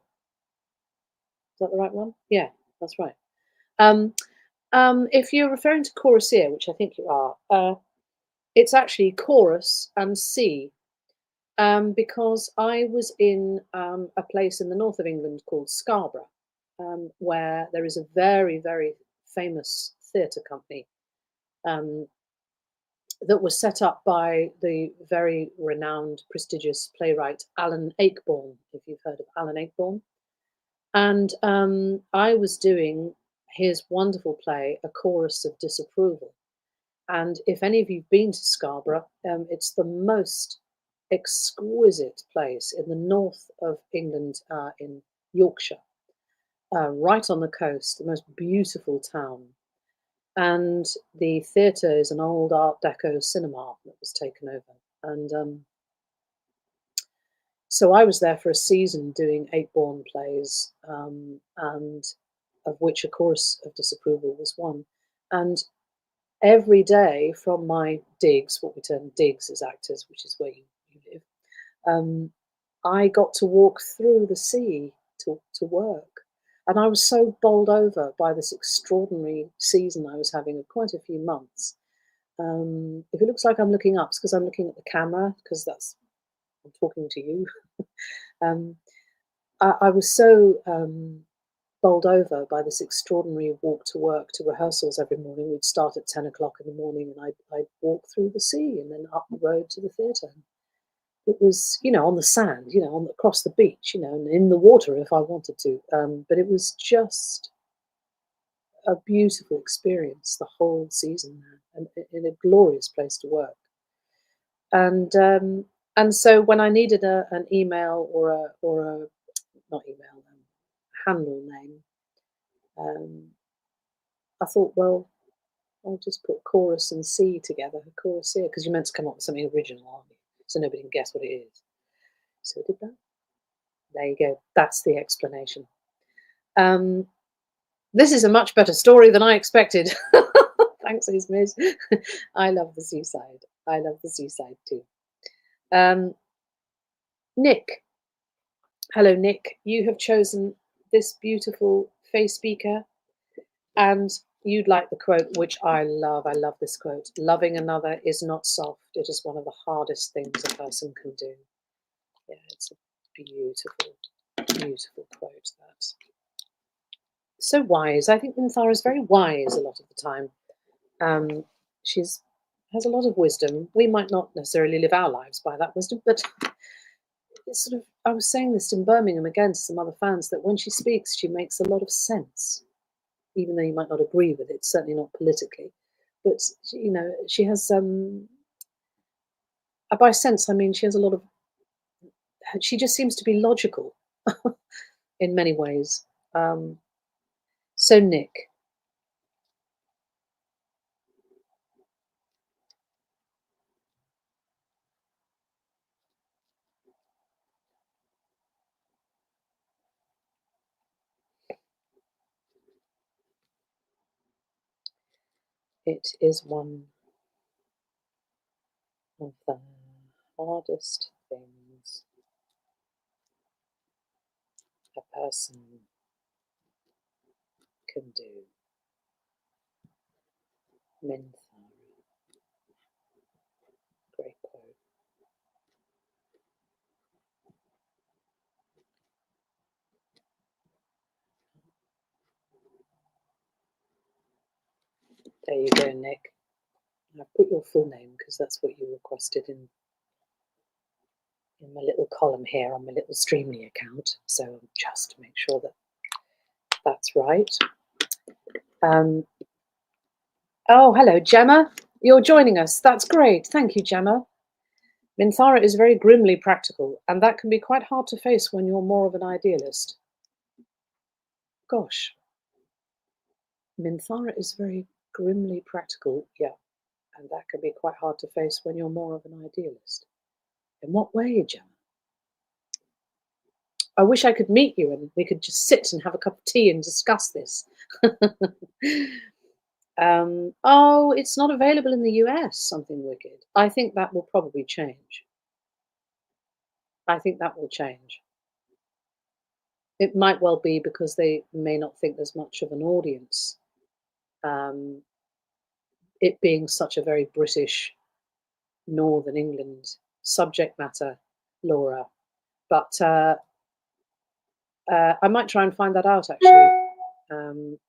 Is that the right one? Yeah, that's right. If you're referring to Chorusea, which I think you are, it's actually chorus and sea, because I was in a place in the north of England called Scarborough, where there is a very, very famous theatre company um, that was set up by the very renowned, prestigious playwright Alan Ayckbourn, if you've heard of Alan Ayckbourn. And I was doing his wonderful play, A Chorus of Disapproval. And if any of you've been to Scarborough, it's the most exquisite place in the north of England, in Yorkshire, right on the coast, the most beautiful town. And the theatre is an old Art Deco cinema that was taken over. And so I was there for a season doing Ayckbourn plays, and of which A Chorus of Disapproval was one. And every day from my digs, what we term digs as actors, which is where you live, I got to walk through the sea to work. And I was so bowled over by this extraordinary season I was having of quite a few months. If it looks like I'm looking up, it's because I'm looking at the camera, because I'm talking to you. um, I was so bowled over by this extraordinary walk to work to rehearsals every morning. We'd start at 10 o'clock in the morning, and I'd walk through the sea and then up the road to the theatre. It was, on the sand, across the beach, and in the water if I wanted to. But it was just a beautiful experience the whole season there, and in a glorious place to work. And so when I needed an email or a not email, handle name, I thought, well, I'll just put chorus and C together, chorus here, because you're meant to come up with something original, aren't you? So nobody can guess what it is. So I did that. There you go. That's the explanation. This is a much better story than I expected. Thanks, Ismiz. I love the seaside. I love the seaside too. Nick. Hello, Nick. You have chosen this beautiful face speaker, and you'd like the quote, which I love. I love this quote. Loving another is not soft. It is one of the hardest things a person can do. Yeah, it's a beautiful, beautiful quote. That so wise. I think Minthara is very wise a lot of the time. She's has a lot of wisdom. We might not necessarily live our lives by that wisdom, but it's sort of. I was saying this in Birmingham again to some other fans, that when she speaks, she makes a lot of sense, even though you might not agree with it. Certainly not politically, but she has. By sense, I mean she has a lot of. She just seems to be logical in many ways. So Nick. It is one of the hardest things a person can do. Minthara. Great quote. There you go, Nick. I've put your full name because that's what you requested in my little column here on my little Streamly account. So just to make sure that that's right. Oh, hello, Gemma. You're joining us. That's great. Thank you, Gemma. Minthara is very grimly practical, and that can be quite hard to face when you're more of an idealist. Gosh. Minthara is very grimly practical, yeah, and that can be quite hard to face when you're more of an idealist. In what way, Gemma? I wish I could meet you and we could just sit and have a cup of tea and discuss this. Oh, it's not available in the US, something wicked. I think that will probably change. I think that will change. It might well be because they may not think there's much of an audience. Um, it being such a very British Northern England subject matter, Laura. But I might try and find that out actually. Um,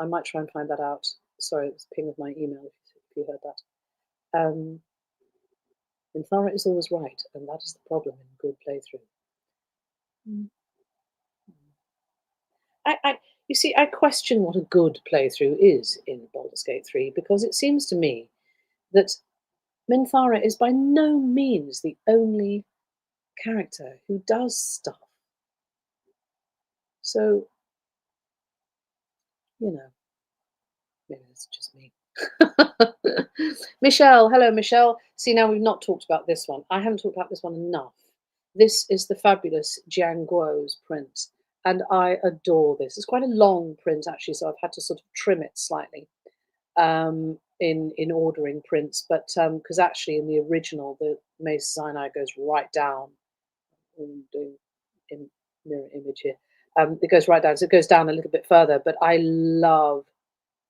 I might try and find that out. Sorry, it was a ping of my email if you heard that. Minthara is always right, and that is the problem in good playthrough. Mm. You see, I question what a good playthrough is in Baldur's Gate 3 because it seems to me that Minthara is by no means the only character who does stuff. So, you know, maybe it's just me. Michelle, hello, Michelle. See, now we've not talked about this one. I haven't talked about this one enough. This is the fabulous Jiang Guo's print, and I adore this. It's quite a long print, actually, so I've had to sort of trim it slightly in ordering prints, but because actually in the original, the Mace Sinai goes right down. I'm doing in mirror image here. It goes right down, so it goes down a little bit further. But I love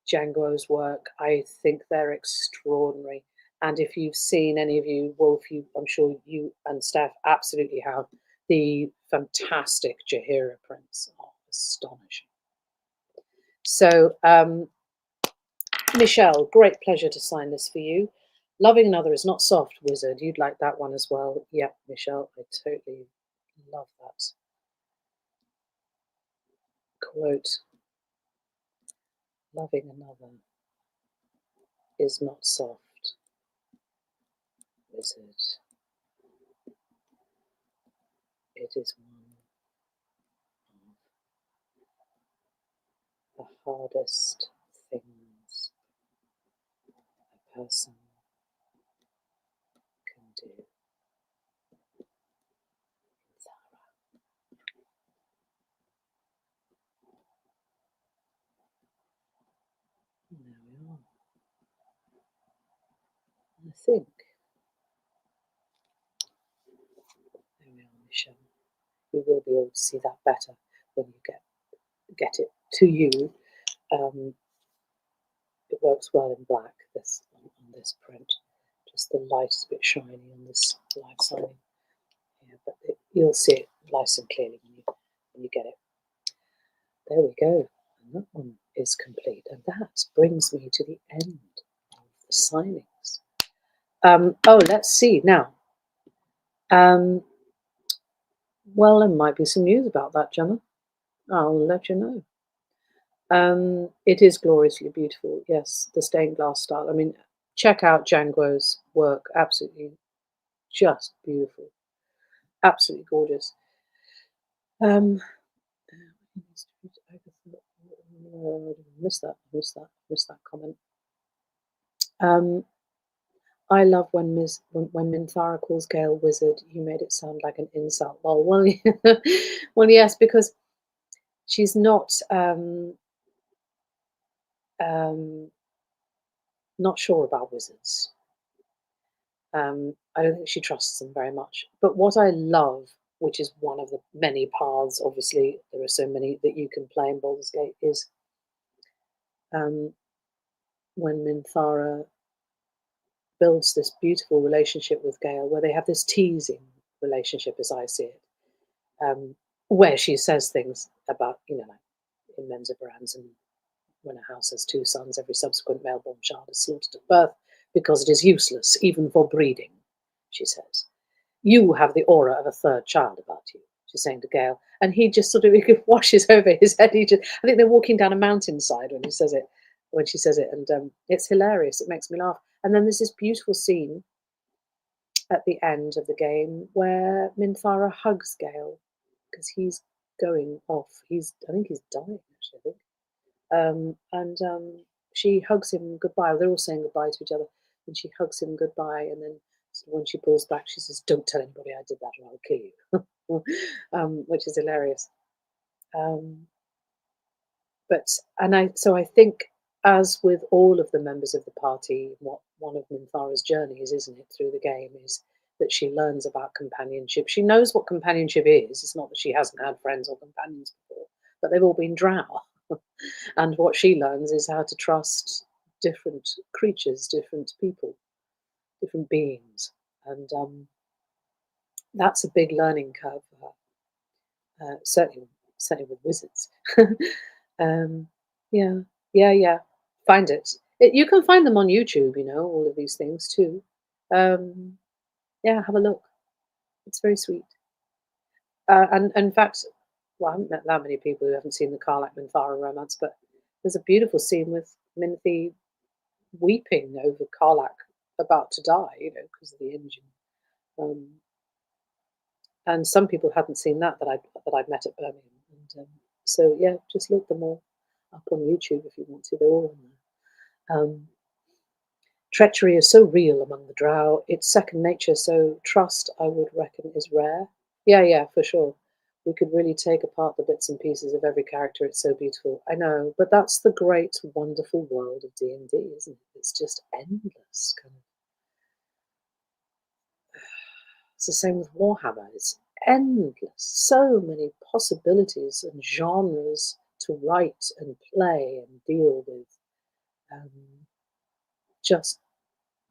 Django's work. I think they're extraordinary. And if you've seen any of you, Wolf, I'm sure you and Steph absolutely have the fantastic Jahira prints. Oh, astonishing. So, Michelle, great pleasure to sign this for you. Loving another is not soft, Wizard. You'd like that one as well. Yep, Michelle, I totally love that quote. Loving another is not soft, Wizard. It is one of the hardest things a person can do. And there we are. I think there we are, Michelle. You will be able to see that better when you get it to you. It works well in black. This on this print, just the light is a bit shiny on this live signing here, but you'll see it nice and clearly when you get it. There we go. And that one is complete, and that brings me to the end of the signings. Oh, let's see now. Well, there might be some news about that, Gemma. I'll let you know. It is gloriously beautiful. Yes, the stained glass style. I mean, check out Django's work. Absolutely, just beautiful. Absolutely gorgeous. Um, missed that comment. I love when Minthara calls Gale wizard. You made it sound like an insult. Well, well, yes, because she's not sure about wizards. I don't think she trusts them very much. But what I love, which is one of the many paths, obviously there are so many that you can play in Baldur's Gate, is when Minthara builds this beautiful relationship with Gale, where they have this teasing relationship, as I see it, where she says things about, like in Menzoberran's, and when a house has two sons, every subsequent male-born child is slaughtered at birth because it is useless, even for breeding, she says. You have the aura of a third child about you, she's saying to Gale. And he just sort of washes over his head. I think they're walking down a mountainside when she says it. And it's hilarious. It makes me laugh. And then there's this beautiful scene at the end of the game where Minthara hugs Gale because he's going off. I think he's dying, actually, and she hugs him goodbye. They're all saying goodbye to each other, and she hugs him goodbye, and then So when she pulls back, she says, "Don't tell anybody I did that, or I'll kill you," which is hilarious. Um, but and I think, as with all of the members of the party, what one of Minthara's journeys, isn't it, through the game, is that she learns about companionship. She knows what companionship is. It's not that she hasn't had friends or companions before, but they've all been drow. And what she learns is how to trust different creatures, different people, different beings. And that's a big learning curve for her. Certainly with wizards. um, yeah, yeah. Find it. You can find them on YouTube. All of these things too. Um, yeah, have a look. It's very sweet. And in fact, well, I haven't met that many people who haven't seen the Karlak Minthara romance, but there's a beautiful scene with Minthi weeping over Karlak about to die, because of the engine. Um, and some people hadn't seen that I'd met at Birmingham. And so yeah, just look them all up on YouTube if you want to. They're all on there. Treachery is so real among the drow; it's second nature. So trust, I would reckon, is rare. Yeah, for sure. We could really take apart the bits and pieces of every character. It's so beautiful. I know, but that's the great, wonderful world of D&D, isn't it? It's just endless. It's the same with Warhammer. It's endless. So many possibilities and genres to write and play and deal with. Um, just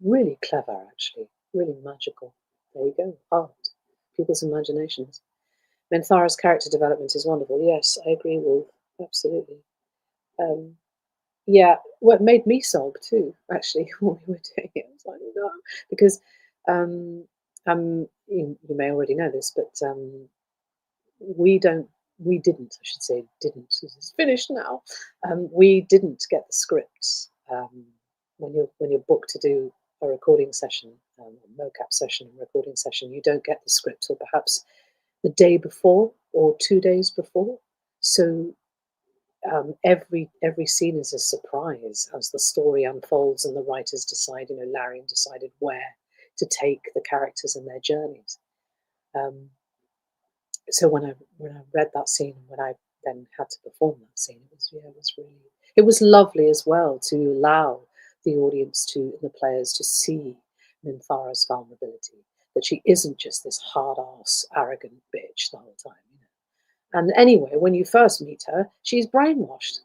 really clever, actually. Really magical. There you go. Art. People's imaginations. Minthara's character development is wonderful. Yes, I agree, Wolf. Absolutely. Um, yeah, well, it made me sob too, actually, when we were doing it. I was like, no, because you may already know this, but we don't, we didn't, I should say, didn't. It's finished now. We didn't get the scripts when you're booked to do a recording session, mocap session, and recording session. You don't get the script till perhaps the day before or 2 days before. So every scene is a surprise as the story unfolds and the writers decide. Larian decided where to take the characters and their journeys. Um, so when I read that scene, and when I then had to perform that scene, it was lovely as well to allow the audience the players to see Minthara's vulnerability, that she isn't just this hard ass arrogant bitch the whole time. And anyway, when you first meet her, she's brainwashed.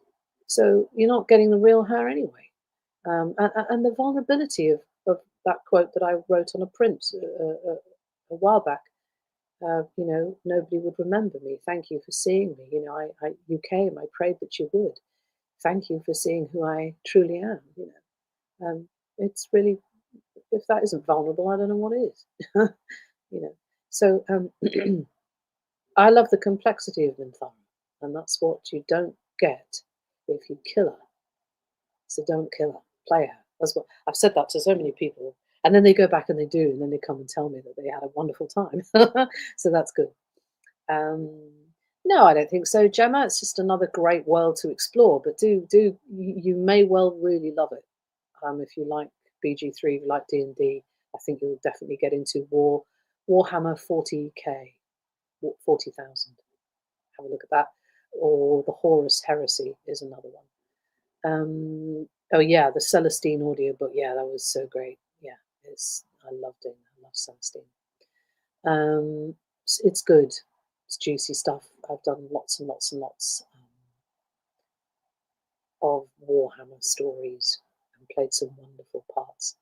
So you're not getting the real her anyway. And the vulnerability of that quote that I wrote on a print a while back. Nobody would remember me. Thank you for seeing me. You came. I prayed that you would. Thank you for seeing who I truly am. It's really, if that isn't vulnerable, I don't know what is. you know. So I love the complexity of Minthara, and that's what you don't get if you kill her. So don't kill her, play her. That's what I've said that to so many people, and then they go back and they do, and then they come and tell me that they had a wonderful time. So that's good. Um, no, I don't think so, Gemma. It's just another great world to explore. But you may well really love it if you like BG3, if you like D&D. I think you'll definitely get into Warhammer 40k, 40,000. Have a look at that. Or the Horus Heresy is another one. Oh yeah, the Celestine audiobook. Yeah, that was so great. Yeah, I loved it. I love Celestine. It's good. It's juicy stuff. I've done lots and lots and lots of Warhammer stories and played some wonderful parts.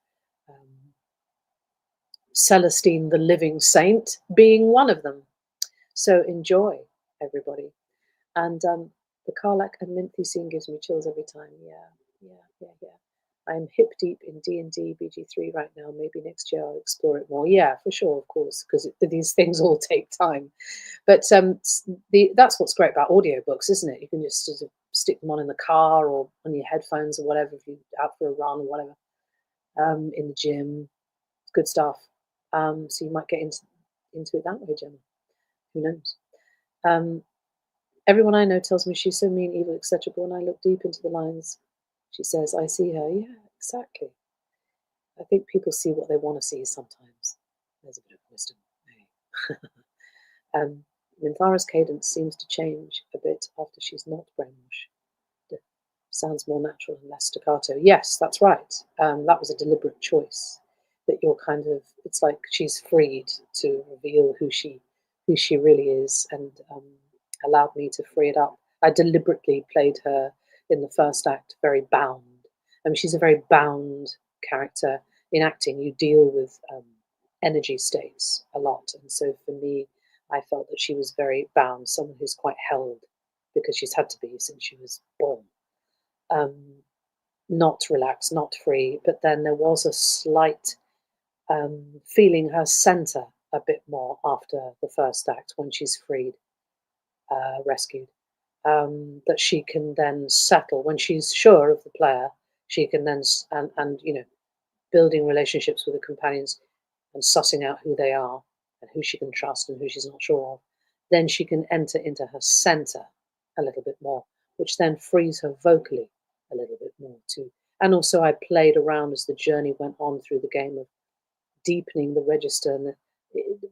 Celestine, the Living Saint, being one of them. So enjoy, everybody. And the Karlak and Minthi scene gives me chills every time. Yeah. I'm hip deep in D&D BG3 right now. Maybe next year I'll explore it more. Yeah, for sure, of course, because these things all take time. But that's what's great about audiobooks, isn't it? You can just sort of stick them on in the car or on your headphones or whatever, if you're out for a run or whatever, in the gym. Good stuff. So you might get into it that way, Gemma. Who knows? Everyone I know tells me she's so mean, evil, etc. But when I look deep into the lines, she says, I see her. Yeah, exactly. I think people see what they want to see sometimes. There's a bit of wisdom. Hey. Minthara's cadence seems to change a bit after she's not brainwashed. It sounds more natural and less staccato. Yes, that's right. That was a deliberate choice. That you're kind of, it's like she's freed to reveal who she really is, and allowed me to free it up. I deliberately played her in the first act very bound. I mean, she's a very bound character. In acting, you deal with energy states a lot, and so for me, I felt that she was very bound, someone who's quite held because she's had to be since she was born. Um, Not relaxed, not free, but then there was a slight feeling her center a bit more after the first act when she's freed, rescued. That she can then settle when she's sure of the player. She can then and building relationships with the companions and sussing out who they are and who she can trust and who she's not sure of. Then she can enter into her center a little bit more, which then frees her vocally a little bit more too. And also, I played around as the journey went on through the game of deepening the register and the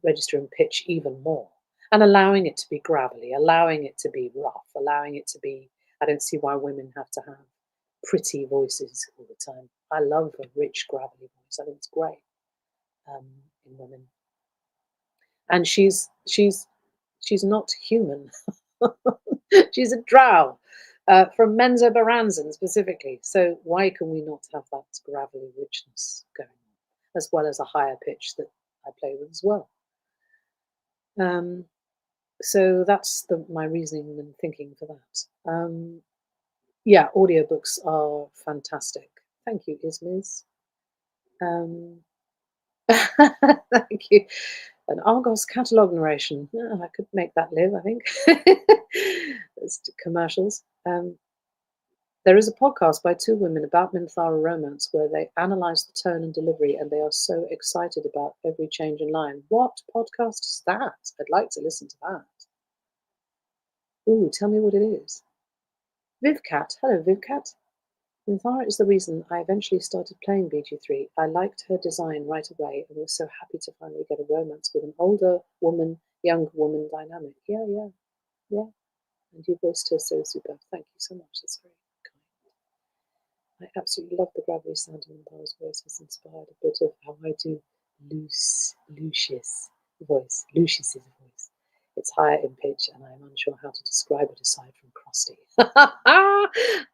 register and pitch even more, and allowing it to be gravelly, allowing it to be rough, allowing it to be. I don't see why women have to have pretty voices all the time. I love a rich, gravelly voice. I think it's great um, in women, and she's not human. She's a drow from Menzo Baranzan specifically. So why can we not have that gravelly richness going on, as well as a higher pitch that I play with as well? So that's my reasoning and thinking for that. Yeah, audiobooks are fantastic. Thank you, Ismiz. Um, thank you. An Argos catalogue narration. Yeah, I could make that live, I think. It's commercials. There is a podcast by two women about Minthara romance where they analyze the tone and delivery, and they are so excited about every change in line. What podcast is that? I'd like to listen to that. Ooh, tell me what it is. Vivcat. Hello, Vivcat. Minthara is the reason I eventually started playing BG3. I liked her design right away and was so happy to finally get a romance with an older woman, younger woman dynamic. Yeah, yeah, yeah. And you voiced her so super. Thank you so much. That's very kind. I absolutely love the gravelly sound of Minthara's voice. Has inspired a bit of how I do Lucius's voice. It's higher in pitch, and I am unsure how to describe it aside from crusty.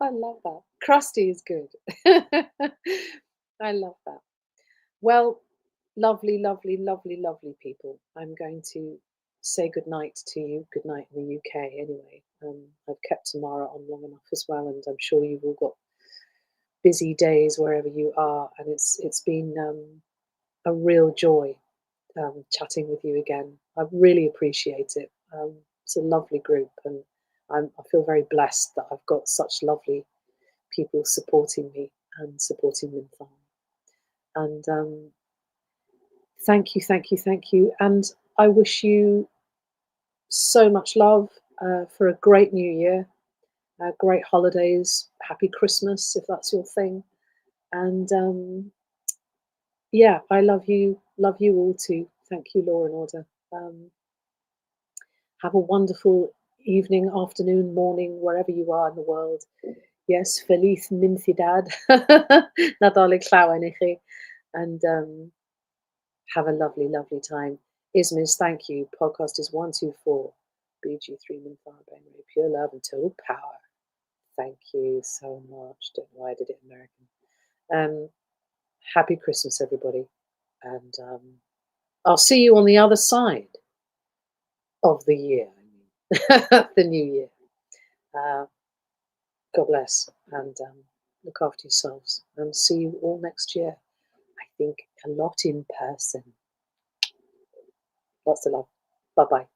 I love that. Crusty is good. I love that. Well, lovely, lovely, lovely, lovely people. I'm going to say good night to you. Good night in the UK, anyway. I've kept Tamara on long enough as well, and I'm sure you've all got busy days wherever you are. And it's been a real joy chatting with you again. I really appreciate it. It's a lovely group, and I feel very blessed that I've got such lovely people supporting me and supporting Minthara. And thank you, thank you, thank you. And I wish you so much love for a great new year, great holidays, happy Christmas if that's your thing. And yeah, I love you all too. Thank you, Law and Order. Have a wonderful evening, afternoon, morning, wherever you are in the world. Yes, Feliz Minthidad, Nadal Llawenichi, and have a lovely, lovely time. Ismis, thank you. Podcast is 124, BG3 Minthara Bainry, pure love and total power. Thank you so much. Don't know why I did it American. Happy Christmas, everybody, and I'll see you on the other side of the year. The new year. God bless, and look after yourselves, and see you all next year. I think a lot in person. Lots of love. Bye bye.